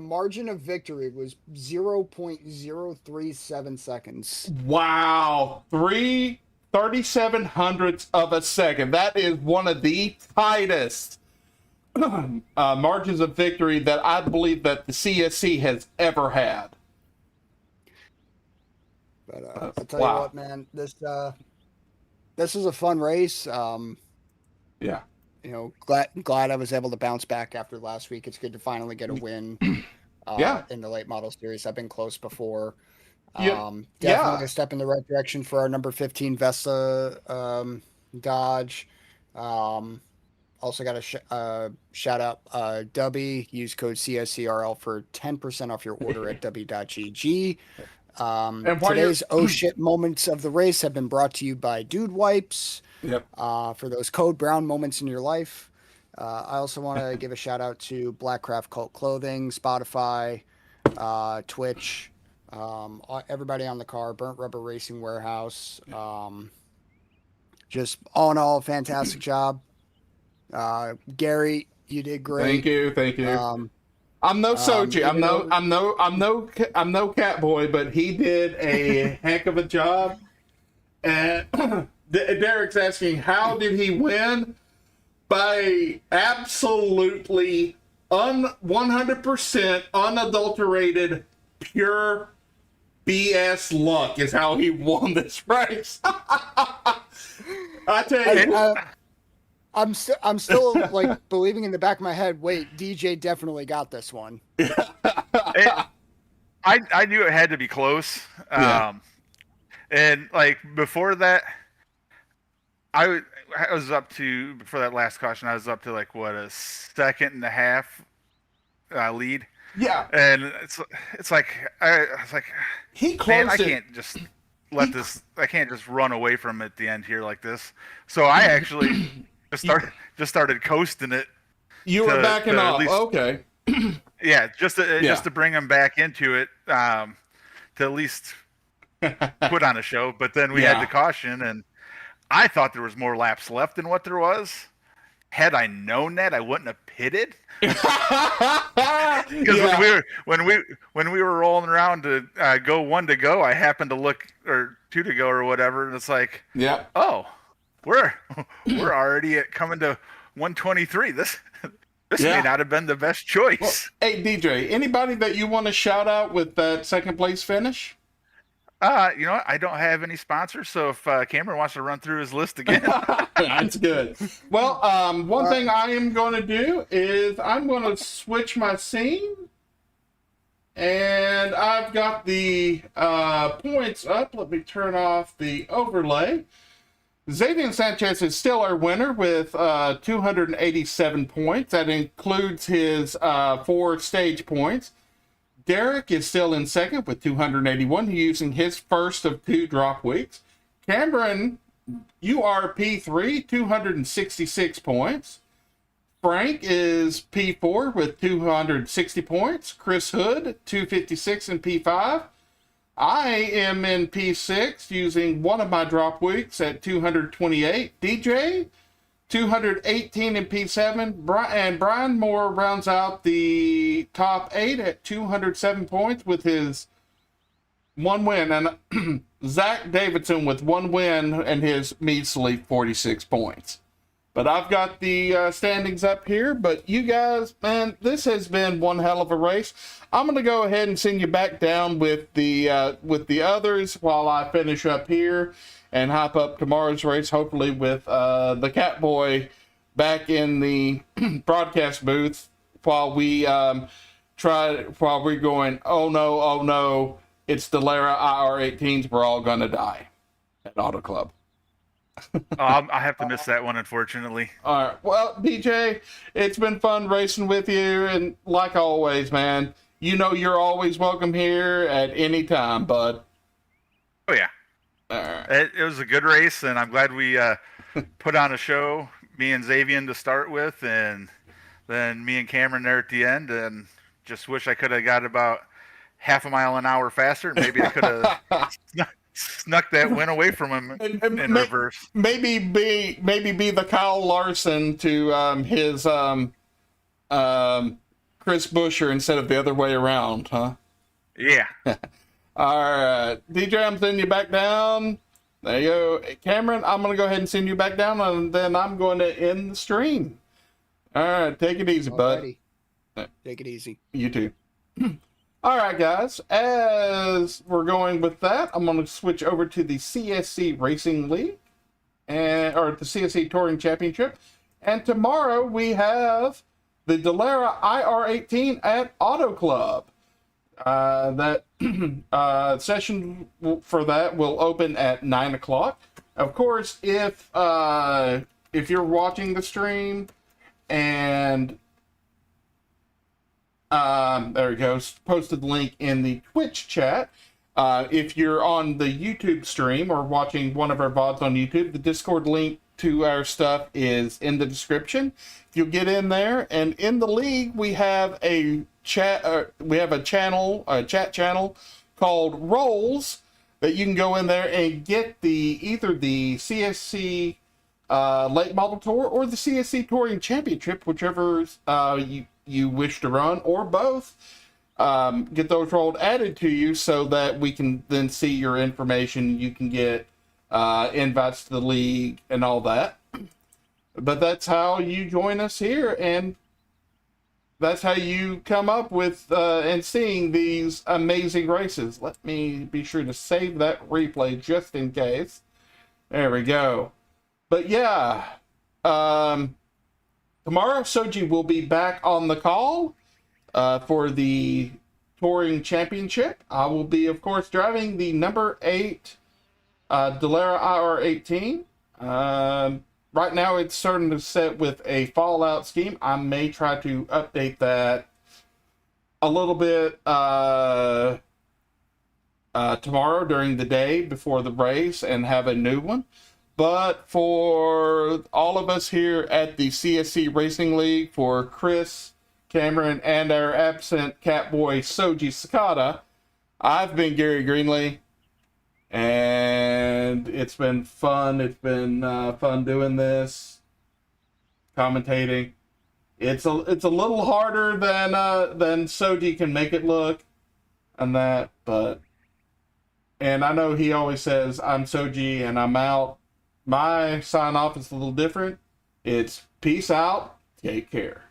margin of victory was 0.037 seconds. Wow. 3/3700ths of a second. That is one of the tightest margins of victory that I believe that the CSC has ever had. But I'll tell you what, man, this is a fun race. Yeah. You know, glad I was able to bounce back after last week. It's good to finally get a win. Yeah. In the late model series, I've been close before. Yeah. Definitely a step in the right direction for our number 15 Vesta Dodge. Also got a shout out Dubby. Use code CSCRL for 10% off your order at w.gg. Today's oh shit moments of the race have been brought to you by Dude Wipes. Yep. For those code brown moments in your life. I also want to give a shout out to Blackcraft Cult Clothing, Spotify, Twitch, everybody on the car, Burnt Rubber Racing Warehouse. Just all in all, fantastic job. Gary, you did great. Thank you. I'm no Sochi. I'm no cat boy, but he did a heck of a job. And Derek's asking, how did he win? By absolutely 100% unadulterated, pure BS luck is how he won this race. I tell you. I'm still like believing in the back of my head. Wait, DJ definitely got this one. I knew it had to be close. And like before that, I was up to, before that last caution, I was up to like what, a second and a half lead. Yeah. And it's like I was like, he closed man, I can't just let this. I can't just run away from it at the end here like this. So I actually just started coasting it. You were backing off. Least, okay. Yeah, just to bring him back into it, to at least put on a show. But then we had the caution, and I thought there was more laps left than what there was. Had I known that, I wouldn't have pitted. Because when we were rolling around to go 1 to go, I happened to look, or 2 to go or whatever, and it's like, oh, we're already coming to 123. This may not have been the best choice. Well, hey DJ, anybody that you want to shout out with that second place finish? You know what? I don't have any sponsors, so if Cameron wants to run through his list again. That's good. Well, one thing I am going to do is I'm going to switch my scene. And I've got the points up. Let me turn off the overlay. Xavier Sanchez is still our winner with 287 points. That includes his 4 stage points. Derek is still in second with 281, using his first of 2 drop weeks. Cameron, you are P3, 266 points. Frank is P4 with 260 points. Chris Hood, 256 in P5. I am in P6 using one of my drop weeks at 228. DJ, 218 in P7, and Brian Moore rounds out the top 8 at 207 points with his 1 win, and Zach Davidson with 1 win and his measly 46 points. But I've got the standings up here, but you guys, man, this has been one hell of a race. I'm going to go ahead and send you back down with the others while I finish up here and hop up tomorrow's race, hopefully with the Catboy back in the broadcast booth while we're going, oh no, it's the Lara IR18s, we're all gonna die at Auto Club. I have to miss that one, unfortunately. All right, well, DJ, it's been fun racing with you, and like always, man, you know you're always welcome here at any time, bud. Oh yeah. It was a good race, and I'm glad we put on a show, me and Xavier to start with, and than me and Cameron there at the end, and just wish I could have got about half a mile an hour faster. Maybe I could have snuck that win away from him in reverse. Maybe be the Kyle Larson to his Chris Buescher instead of the other way around, huh? Yeah. All right, DJ, I'm sending you back down. There you go, Cameron. I'm gonna go ahead and send you back down, and then I'm going to end the stream. All right, take it easy, bud. Take it easy. You too. All right, guys. As we're going with that, I'm going to switch over to the CSC Racing League, or the CSC Touring Championship. And tomorrow we have the Dallara IR18 at Auto Club. That session for that will open at 9 o'clock. Of course, if you're watching the stream and there it goes. Posted the link in the Twitch chat. If you're on the YouTube stream or watching one of our VODs on YouTube, the Discord link to our stuff is in the description. You'll get in there, and in the league we have a chat. We have a chat channel called Rolls that you can go in there and get either the CSC Late Model Tour or the CSC Touring Championship, whichever you wish to run, or both. Get those rolled added to you so that we can then see your information. You can get invites to the league and all that. But that's how you join us here, and that's how you come up with and seeing these amazing races. Let me be sure to save that replay just in case. There we go. But yeah, tomorrow Soji will be back on the call for the Touring Championship. I will be, of course, driving the number 8 Dallara IR18. Right now it's starting to set with a Fallout scheme. I may try to update that a little bit tomorrow during the day before the race and have a new one. But for all of us here at the CSC Racing League, for Chris, Cameron, and our absent Catboy Soji Sakata, I've been Gary Greenlee, and it's been fun. It's been fun doing this, commentating. It's a little harder than Soji can make it look, and that. And I know he always says I'm Soji and I'm out. My sign off is a little different. It's peace out. Take care.